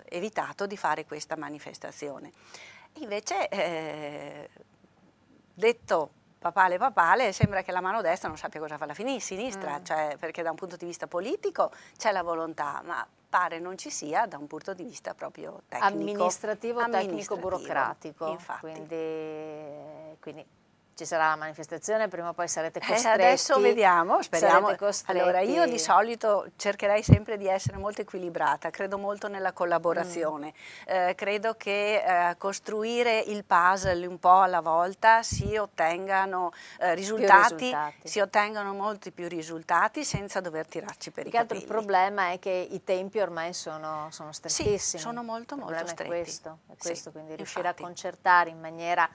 C: evitato di fare questa manifestazione. Invece, detto papale, sembra che la mano destra non sappia cosa fa la sinistra, perché da un punto di vista politico c'è la volontà, ma pare non ci sia da un punto di vista proprio tecnico.
A: Amministrativo, tecnico, burocratico.
C: Infatti.
A: Quindi ci sarà la manifestazione, prima o poi sarete costretti.
C: Adesso vediamo, speriamo. Allora, io di solito cercherei sempre di essere molto equilibrata, credo molto nella collaborazione, credo che costruire il puzzle un po' alla volta si ottengano risultati, si ottengano molti più risultati senza dover tirarci per i capelli.
A: Il problema è che i tempi ormai sono strettissimi.
C: Sì, sono molto stretti.
A: È questo, quindi riuscire a concertare in maniera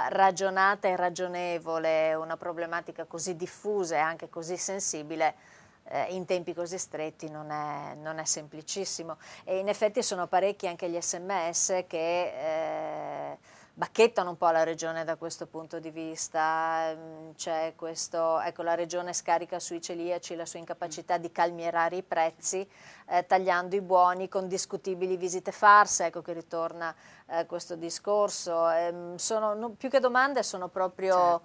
A: ragionata e ragionevole una problematica così diffusa e anche così sensibile in tempi così stretti non è semplicissimo, e in effetti sono parecchi anche gli SMS che bacchettano un po' la Regione da questo punto di vista. C'è la Regione scarica sui celiaci la sua incapacità di calmierare i prezzi, tagliando i buoni con discutibili visite farse, ecco che ritorna questo discorso. Più che domande sono proprio...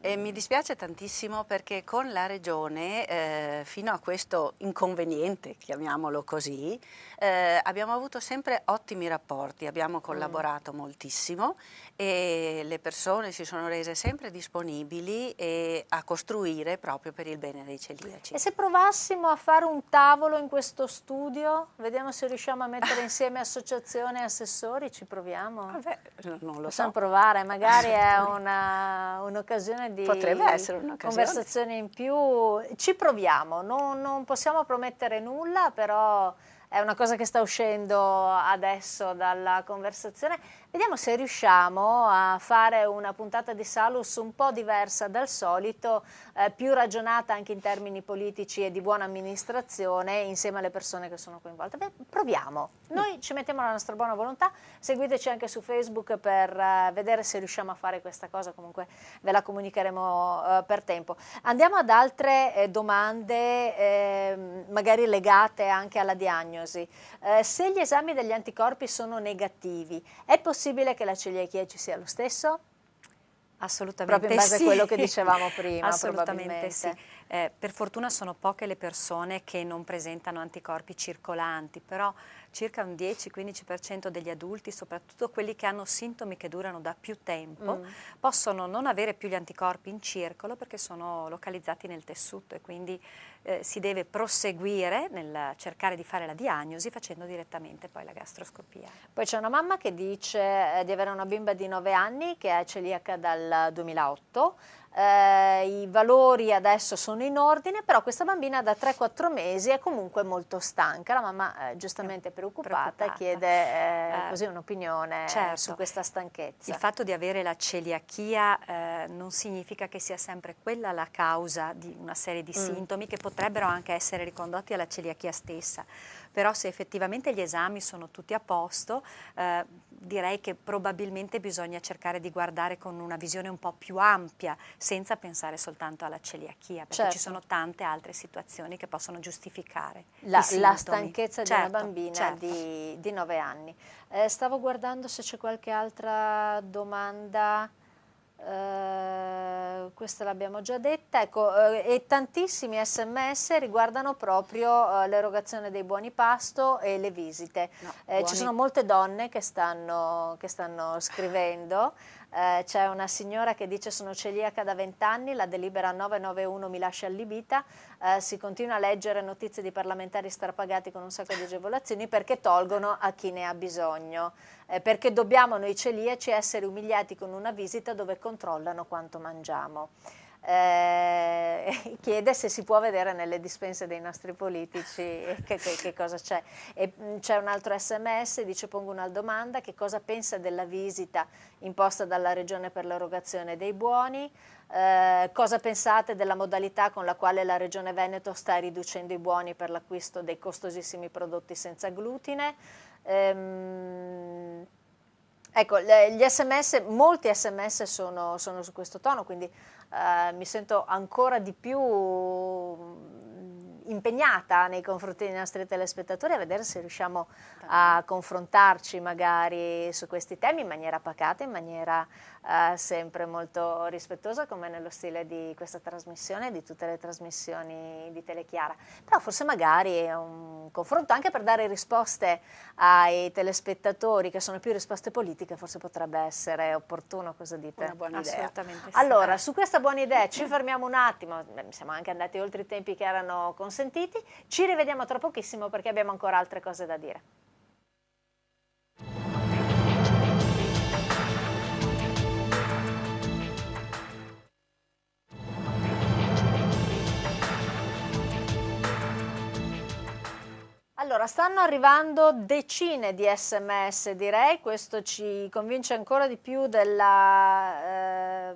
C: E mi dispiace tantissimo perché con la Regione, fino a questo inconveniente, chiamiamolo così, abbiamo avuto sempre ottimi rapporti, abbiamo collaborato moltissimo e le persone si sono rese sempre disponibili a costruire proprio per il bene dei celiaci.
A: E se provassimo a fare un tavolo in questo studio, vediamo se riusciamo a mettere insieme associazione e assessori, ci proviamo?
C: Vabbè, non lo
A: Possiamo
C: so.
A: provare, magari è un'occasione di
C: potrebbe essere un'occasione.
A: Conversazione in più. Ci proviamo, non possiamo promettere nulla, però è una cosa che sta uscendo adesso dalla conversazione. Vediamo se riusciamo a fare una puntata di Salus un po' diversa dal solito, più ragionata anche in termini politici e di buona amministrazione insieme alle persone che sono coinvolte. Beh, proviamo, noi ci mettiamo la nostra buona volontà, seguiteci anche su Facebook per vedere se riusciamo a fare questa cosa, comunque ve la comunicheremo per tempo. Andiamo ad altre domande magari legate anche alla diagnosi. Se gli esami degli anticorpi sono negativi, è possibile che la celiachia ci sia lo stesso?
B: Assolutamente
A: proprio in base
B: sì.
A: a quello che dicevamo prima.
B: Assolutamente sì. Per fortuna sono poche le persone che non presentano anticorpi circolanti, però circa un 10-15% degli adulti, soprattutto quelli che hanno sintomi che durano da più tempo, possono non avere più gli anticorpi in circolo perché sono localizzati nel tessuto, e quindi si deve proseguire nel cercare di fare la diagnosi facendo direttamente poi la gastroscopia.
A: Poi c'è una mamma che dice di avere una bimba di 9 anni che è celiaca dal 2008. I valori adesso sono in ordine, però questa bambina da 3-4 mesi è comunque molto stanca. La mamma è giustamente preoccupata e chiede così un'opinione su questa stanchezza.
B: Il fatto di avere la celiachia non significa che sia sempre quella la causa di una serie di sintomi che potrebbero anche essere ricondotti alla celiachia stessa. Però se effettivamente gli esami sono tutti a posto, direi che probabilmente bisogna cercare di guardare con una visione un po' più ampia, senza pensare soltanto alla celiachia, perché ci sono tante altre situazioni che possono giustificare
A: la stanchezza di una bambina di 9 anni. Stavo guardando se c'è qualche altra domanda. Questa l'abbiamo già detta, ecco, e tantissimi sms riguardano proprio l'erogazione dei buoni pasto e le visite. Ci sono molte donne che stanno scrivendo. C'è una signora che dice: sono celiaca da 20 anni, la delibera 991 mi lascia allibita, si continua a leggere notizie di parlamentari strapagati con un sacco di agevolazioni perché tolgono a chi ne ha bisogno, perché dobbiamo noi celiaci essere umiliati con una visita dove controllano quanto mangiamo. Chiede se si può vedere nelle dispense dei nostri politici che cosa c'è. E c'è un altro sms, dice: pongo una domanda, che cosa pensa della visita imposta dalla Regione per l'erogazione dei buoni, cosa pensate della modalità con la quale la Regione Veneto sta riducendo i buoni per l'acquisto dei costosissimi prodotti senza glutine. Ecco, gli sms, molti sms sono su questo tono, quindi mi sento ancora di più impegnata nei confronti dei nostri telespettatori a vedere se riusciamo a confrontarci magari su questi temi in maniera pacata, in maniera sempre molto rispettosa, come nello stile di questa trasmissione e di tutte le trasmissioni di Telechiara. Però forse magari è un confronto anche per dare risposte ai telespettatori che sono più risposte politiche, forse potrebbe essere opportuno. Cosa dite?
C: Una buona idea.
B: Assolutamente sì.
A: Allora, su questa buona idea ci fermiamo un attimo, siamo anche andati oltre i tempi che erano consentiti, ci rivediamo tra pochissimo perché abbiamo ancora altre cose da dire. Allora, stanno arrivando decine di sms, direi, questo ci convince ancora di più della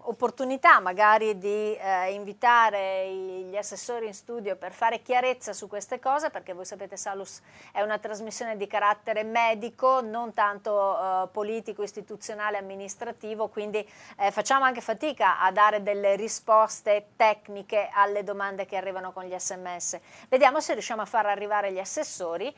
A: opportunità magari di invitare gli assessori in studio per fare chiarezza su queste cose, perché voi sapete Salus è una trasmissione di carattere medico, non tanto politico, istituzionale, amministrativo, quindi facciamo anche fatica a dare delle risposte tecniche alle domande che arrivano con gli sms. Vediamo se riusciamo a far arrivare gli assessori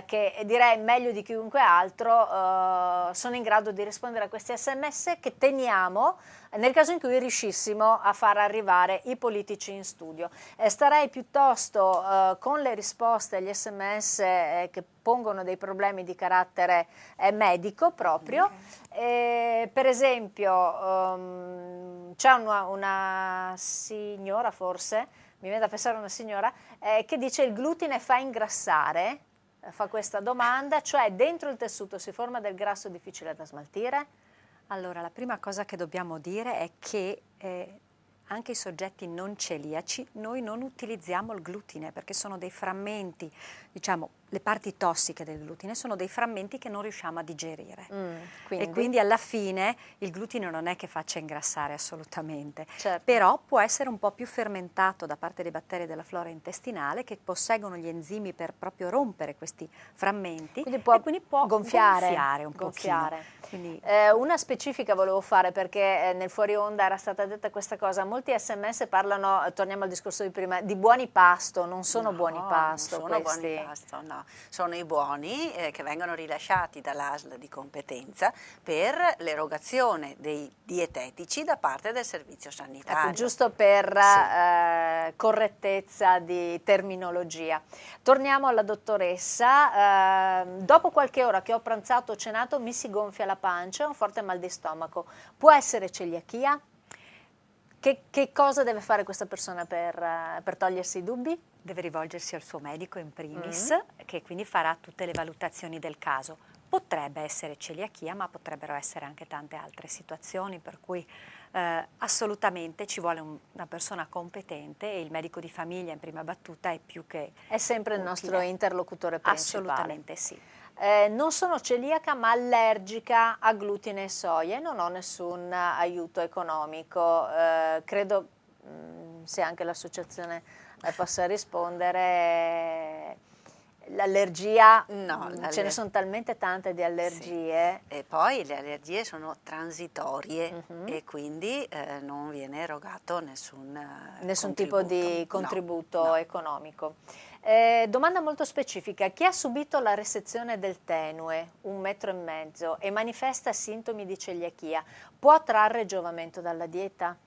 A: che direi meglio di chiunque altro sono in grado di rispondere a questi sms, che teniamo nel caso in cui riuscissimo a far arrivare i politici in studio. Starei piuttosto con le risposte agli sms che pongono dei problemi di carattere medico proprio. Per esempio c'è una signora, forse, mi viene da pensare una signora, che dice: il glutine fa ingrassare? Fa questa domanda, cioè dentro il tessuto si forma del grasso difficile da smaltire?
B: Allora, la prima cosa che dobbiamo dire è che anche i soggetti non celiaci noi non utilizziamo il glutine perché sono dei frammenti, diciamo, le parti tossiche del glutine sono dei frammenti che non riusciamo a digerire.
A: Quindi?
B: E quindi alla fine il glutine non è che faccia ingrassare assolutamente,
A: Certo.
B: però può essere un po' più fermentato da parte dei batteri della flora intestinale che posseggono gli enzimi per proprio rompere questi frammenti,
A: quindi
B: e quindi può
A: gonfiare
B: un pochino. Quindi,
A: una specifica volevo fare perché nel fuori onda era stata detta questa cosa, molti sms parlano, torniamo al discorso di prima, di buoni pasto, non sono buoni pasto
C: non sono
A: questi.
C: buoni pasto, no, sono i buoni che vengono rilasciati dall'ASL di competenza per l'erogazione dei dietetici da parte del servizio sanitario.
A: Ecco, giusto per correttezza di terminologia. Torniamo alla dottoressa. Dopo qualche ora che ho pranzato o cenato mi si gonfia la pancia e un forte mal di stomaco. Può essere celiachia? Che cosa deve fare questa persona per togliersi i dubbi?
B: deve rivolgersi al suo medico in primis, che quindi farà tutte le valutazioni del caso. Potrebbe essere celiachia, ma potrebbero essere anche tante altre situazioni, per cui assolutamente ci vuole una persona competente, e il medico di famiglia in prima battuta è più che
A: È sempre il nostro interlocutore principale.
B: Assolutamente sì.
A: Non sono celiaca ma allergica a glutine e soia e non ho nessun aiuto economico. Credo se anche l'associazione possa rispondere. L'allergia, ce ne sono talmente tante di allergie.
C: Sì. E poi le allergie sono transitorie e quindi non viene erogato nessun
A: tipo di contributo economico. Domanda molto specifica: chi ha subito la resezione del tenue, 1,5 metri, e manifesta sintomi di celiachia, può trarre giovamento dalla dieta?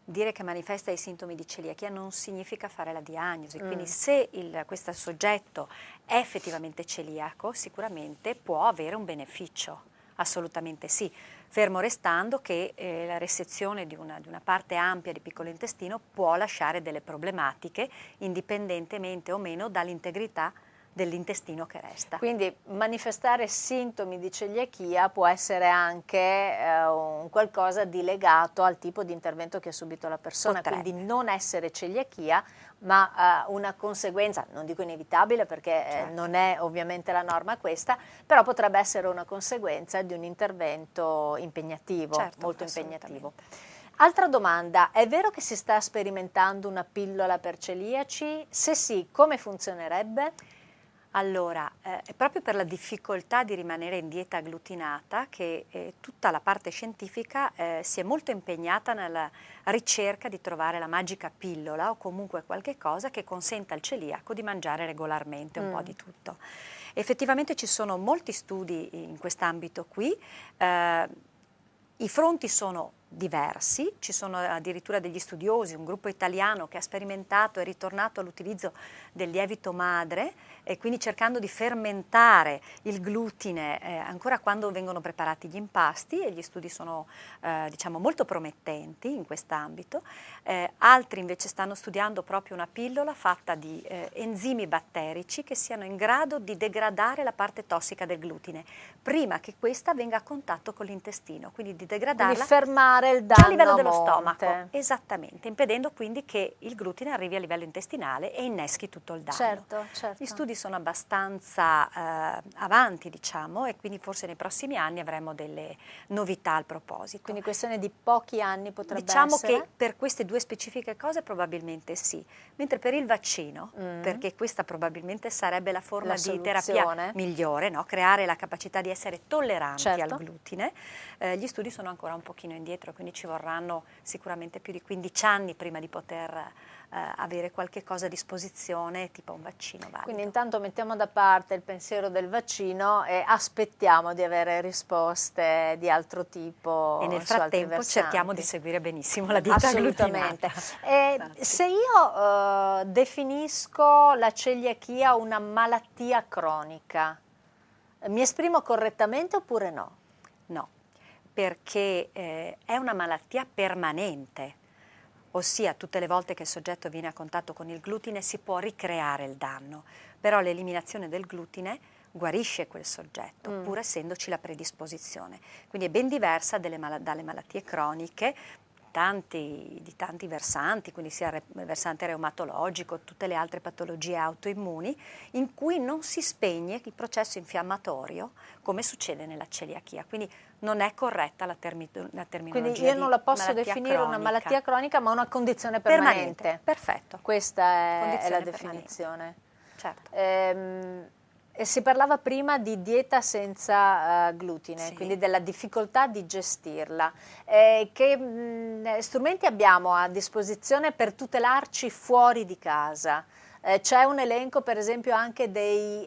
B: Dire che manifesta i sintomi di celiachia non significa fare la diagnosi, quindi se questo soggetto è effettivamente celiaco sicuramente può avere un beneficio, assolutamente sì, fermo restando che la resezione di una parte ampia di piccolo intestino può lasciare delle problematiche indipendentemente o meno dall'integrità dell'intestino che resta.
A: Quindi manifestare sintomi di celiachia può essere anche un qualcosa di legato al tipo di intervento che ha subito la persona.
B: Potrebbe.
A: Quindi non essere celiachia, ma una conseguenza, non dico inevitabile perché non è ovviamente la norma questa, però potrebbe essere una conseguenza di un intervento impegnativo, molto impegnativo. Altra domanda: è vero che si sta sperimentando una pillola per celiaci? Se sì, come funzionerebbe?
B: Allora, è proprio per la difficoltà di rimanere in dieta agglutinata che tutta la parte scientifica si è molto impegnata nella ricerca di trovare la magica pillola o comunque qualche cosa che consenta al celiaco di mangiare regolarmente un po' di tutto. Effettivamente ci sono molti studi in quest'ambito qui, i fronti sono diversi, ci sono addirittura degli studiosi, un gruppo italiano che ha sperimentato e ritornato all'utilizzo del lievito madre, e quindi cercando di fermentare il glutine ancora quando vengono preparati gli impasti, e gli studi sono diciamo molto promettenti in quest'ambito. Altri invece stanno studiando proprio una pillola fatta di enzimi batterici che siano in grado di degradare la parte tossica del glutine prima che questa venga a contatto con l'intestino, quindi di degradarla,
A: quindi fermare il danno
B: a livello dello stomaco, esattamente, impedendo quindi che il glutine arrivi a livello intestinale e inneschi tutto il danno.
A: Certo.
B: Gli studi sono abbastanza avanti, diciamo, e quindi forse nei prossimi anni avremo delle novità al proposito.
A: Quindi questione di pochi anni potrebbe
B: diciamo
A: essere?
B: Che per queste due specifiche cose probabilmente sì, mentre per il vaccino, perché questa probabilmente sarebbe la forma di terapia migliore, no? Creare la capacità di essere tolleranti al glutine, gli studi sono ancora un pochino indietro, quindi ci vorranno sicuramente più di 15 anni prima di poter avere qualche cosa a disposizione, tipo un vaccino valido.
A: Quindi intanto mettiamo da parte il pensiero del vaccino e aspettiamo di avere risposte di altro tipo.
B: E nel frattempo cerchiamo di seguire benissimo la dieta
A: Assolutamente. Se io definisco la celiachia una malattia cronica, mi esprimo correttamente oppure no?
B: No, perché è una malattia permanente. Ossia tutte le volte che il soggetto viene a contatto con il glutine si può ricreare il danno, però l'eliminazione del glutine guarisce quel soggetto, pur essendoci la predisposizione. Quindi è ben diversa dalle malattie croniche, tanti versanti, quindi sia il versante reumatologico, tutte le altre patologie autoimmuni, in cui non si spegne il processo infiammatorio come succede nella celiachia. Quindi non è corretta la terminologia.
A: Quindi io non la posso definire una malattia cronica, ma una condizione permanente.
B: Perfetto.
A: Questa è la definizione.
B: Certo.
A: E si parlava prima di dieta senza glutine,
C: sì.
A: quindi della difficoltà di gestirla. Che strumenti abbiamo a disposizione per tutelarci fuori di casa? C'è un elenco per esempio anche dei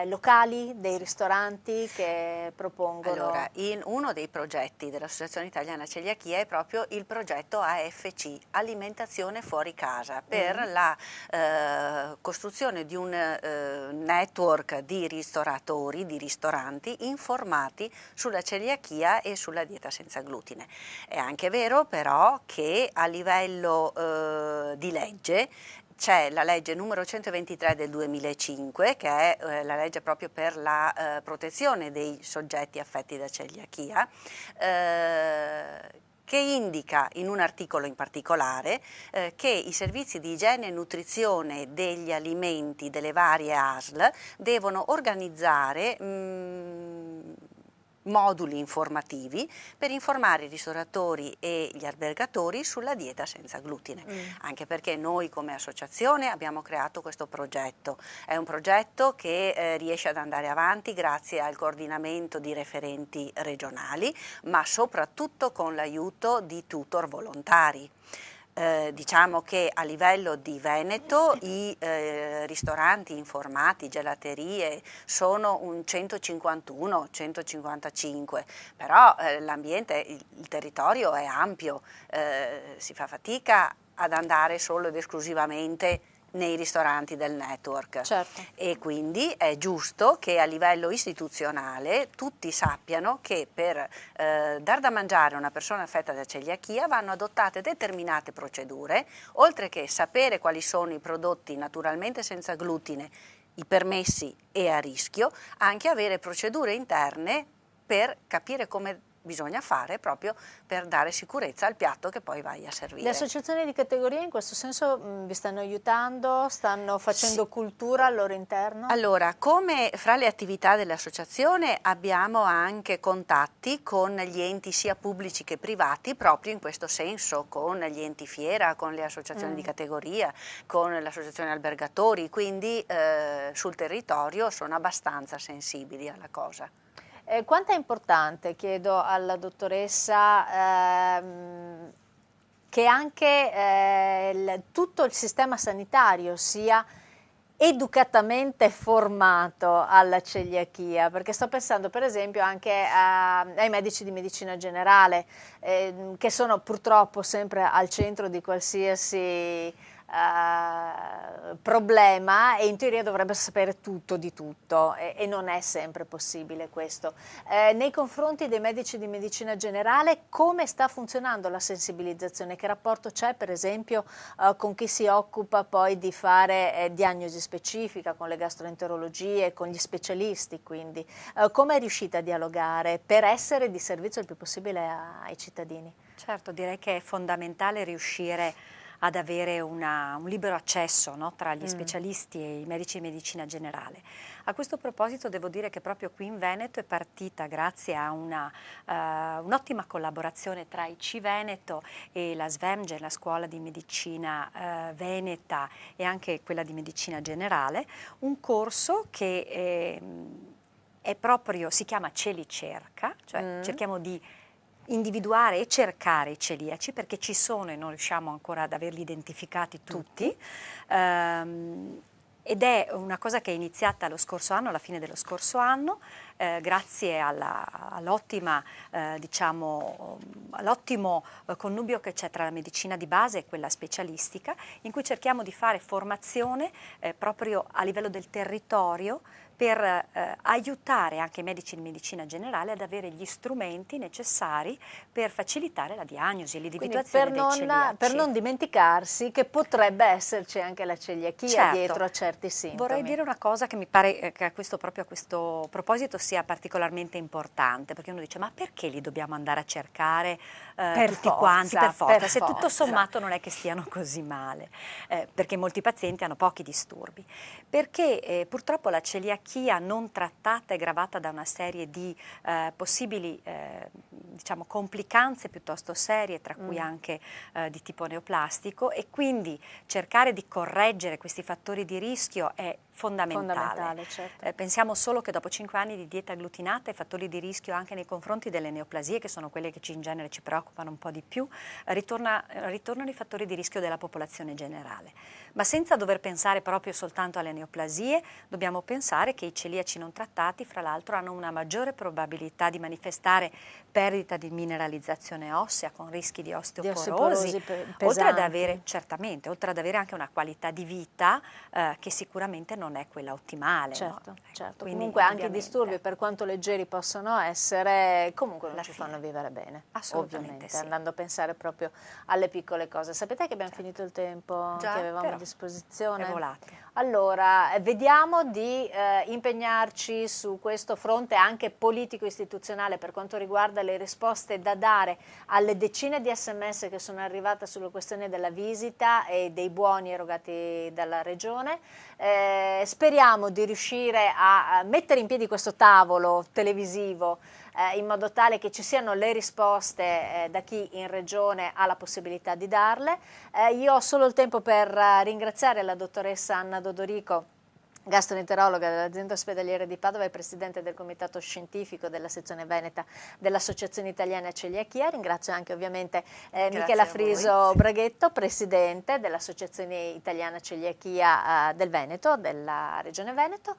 A: locali, dei ristoranti che propongono?
C: Allora, uno dei progetti dell'Associazione Italiana Celiachia è proprio il progetto AFC, Alimentazione fuori casa, per la costruzione di un network di ristoratori, di ristoranti informati sulla celiachia e sulla dieta senza glutine. È anche vero però che a livello di legge c'è la legge numero 123 del 2005, che è la legge proprio per la protezione dei soggetti affetti da celiachia, che indica in un articolo in particolare che i servizi di igiene e nutrizione degli alimenti delle varie ASL devono organizzare moduli informativi per informare i ristoratori e gli albergatori sulla dieta senza glutine, anche perché noi come associazione abbiamo creato questo progetto. È un progetto che riesce ad andare avanti grazie al coordinamento di referenti regionali, ma soprattutto con l'aiuto di tutor volontari. Diciamo che a livello di Veneto i ristoranti informati, gelaterie sono un 151, 155, però l'ambiente, il territorio è ampio, si fa fatica ad andare solo ed esclusivamente nei ristoranti del network.
A: Certo.
C: E quindi è giusto che a livello istituzionale tutti sappiano che per dar da mangiare a una persona affetta da celiachia vanno adottate determinate procedure, oltre che sapere quali sono i prodotti naturalmente senza glutine, i permessi e a rischio, anche avere procedure interne per capire come bisogna fare proprio per dare sicurezza al piatto che poi vai a servire.
A: Le associazioni di categoria in questo senso vi stanno aiutando, stanno facendo cultura al loro interno?
C: Allora, come fra le attività dell'associazione abbiamo anche contatti con gli enti sia pubblici che privati proprio in questo senso, con gli enti fiera, con le associazioni di categoria, con l'associazione albergatori, quindi sul territorio sono abbastanza sensibili alla cosa.
A: Quanto è importante, chiedo alla dottoressa, che anche tutto il sistema sanitario sia educatamente formato alla celiachia, perché sto pensando per esempio anche ai medici di medicina generale, che sono purtroppo sempre al centro di qualsiasi problema e in teoria dovrebbe sapere tutto di tutto e non è sempre possibile questo. Nei confronti dei medici di medicina generale come sta funzionando la sensibilizzazione? Che rapporto c'è per esempio con chi si occupa poi di fare diagnosi specifica, con le gastroenterologie, con gli specialisti, quindi come è riuscita a dialogare per essere di servizio il più possibile ai cittadini?
B: Certo, direi che è fondamentale riuscire ad avere un libero accesso, no, tra gli specialisti e i medici di medicina generale. A questo proposito devo dire che proprio qui in Veneto è partita, grazie a un'ottima collaborazione tra IC Veneto e la SVEMGE, la scuola di medicina veneta e anche quella di medicina generale, un corso che è proprio, si chiama Celicerca, cioè cerchiamo di individuare e cercare i celiaci, perché ci sono e non riusciamo ancora ad averli identificati tutti. Ed è una cosa che è iniziata lo scorso anno, alla fine dello scorso anno, grazie all'ottimo connubio che c'è tra la medicina di base e quella specialistica, in cui cerchiamo di fare formazione proprio a livello del territorio per aiutare anche i medici di medicina generale ad avere gli strumenti necessari per facilitare la diagnosi e l'individuazione dei celiaci.
A: Per non dimenticarsi che potrebbe esserci anche la celiachia dietro a certi sintomi.
B: Vorrei dire una cosa che mi pare che proprio a questo proposito sia particolarmente importante, perché uno dice ma perché li dobbiamo andare a cercare
A: Per
B: tutti
A: forza,
B: quanti per forza,
A: per
B: se tutto
A: forza.
B: sommato non è che stiano così male, perché molti pazienti hanno pochi disturbi, perché purtroppo la celiachia non trattata è gravata da una serie di possibili diciamo, complicanze piuttosto serie, tra cui anche di tipo neoplastico, e quindi cercare di correggere questi fattori di rischio è fondamentale.
A: Certo.
B: Pensiamo solo che dopo 5 anni di dieta agglutinata i fattori di rischio anche nei confronti delle neoplasie, che sono quelle che in genere ci preoccupano un po' di più, ritornano i fattori di rischio della popolazione generale. Ma senza dover pensare proprio soltanto alle neoplasie, dobbiamo pensare che i celiaci non trattati, fra l'altro, hanno una maggiore probabilità di manifestare perdita di mineralizzazione ossea con rischi di osteoporosi, oltre ad avere, certamente, oltre ad avere anche una qualità di vita che sicuramente non è quella ottimale.
A: Certo,
B: no?
A: certo.
B: Quindi,
A: Comunque anche i disturbi, per quanto leggeri possono essere, comunque non ci fanno vivere bene,
B: assolutamente,
A: ovviamente, andando a pensare proprio alle piccole cose. Sapete che abbiamo finito il tempo
B: Già,
A: che avevamo
B: però
A: a disposizione?
B: è volato.
A: Allora, vediamo di impegnarci su questo fronte anche politico-istituzionale per quanto riguarda le risposte da dare alle decine di SMS che sono arrivate sulla questione della visita e dei buoni erogati dalla Regione. Speriamo di riuscire a mettere in piedi questo tavolo televisivo in modo tale che ci siano le risposte da chi in Regione ha la possibilità di darle. Io ho solo il tempo per ringraziare la dottoressa Anna Dodorico, gastroenterologa dell'azienda ospedaliera di Padova e presidente del comitato scientifico della sezione veneta dell'Associazione Italiana Celiachia. Ringrazio anche ovviamente Michela Friso Braghetto, presidente dell'Associazione Italiana Celiachia del Veneto, della Regione Veneto.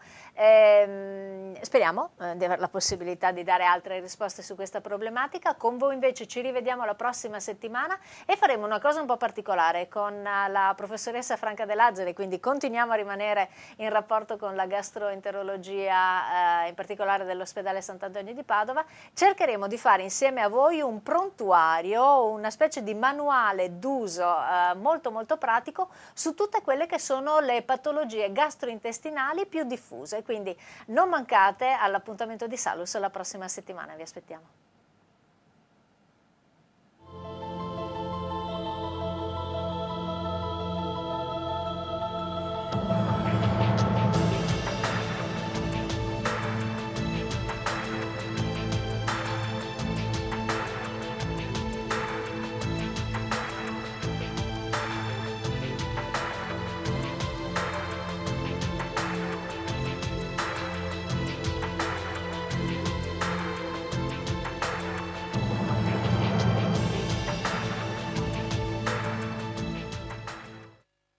A: Speriamo di avere la possibilità di dare altre risposte su questa problematica. Con voi invece ci rivediamo la prossima settimana e faremo una cosa un po' particolare con la professoressa Franca De Lazzari, quindi continuiamo a rimanere in rapporto con la gastroenterologia, in particolare dell'ospedale Sant'Antonio di Padova. Cercheremo di fare insieme a voi un prontuario, una specie di manuale d'uso molto molto pratico su tutte quelle che sono le patologie gastrointestinali più diffuse, quindi non mancate all'appuntamento di Salus la prossima settimana, vi aspettiamo.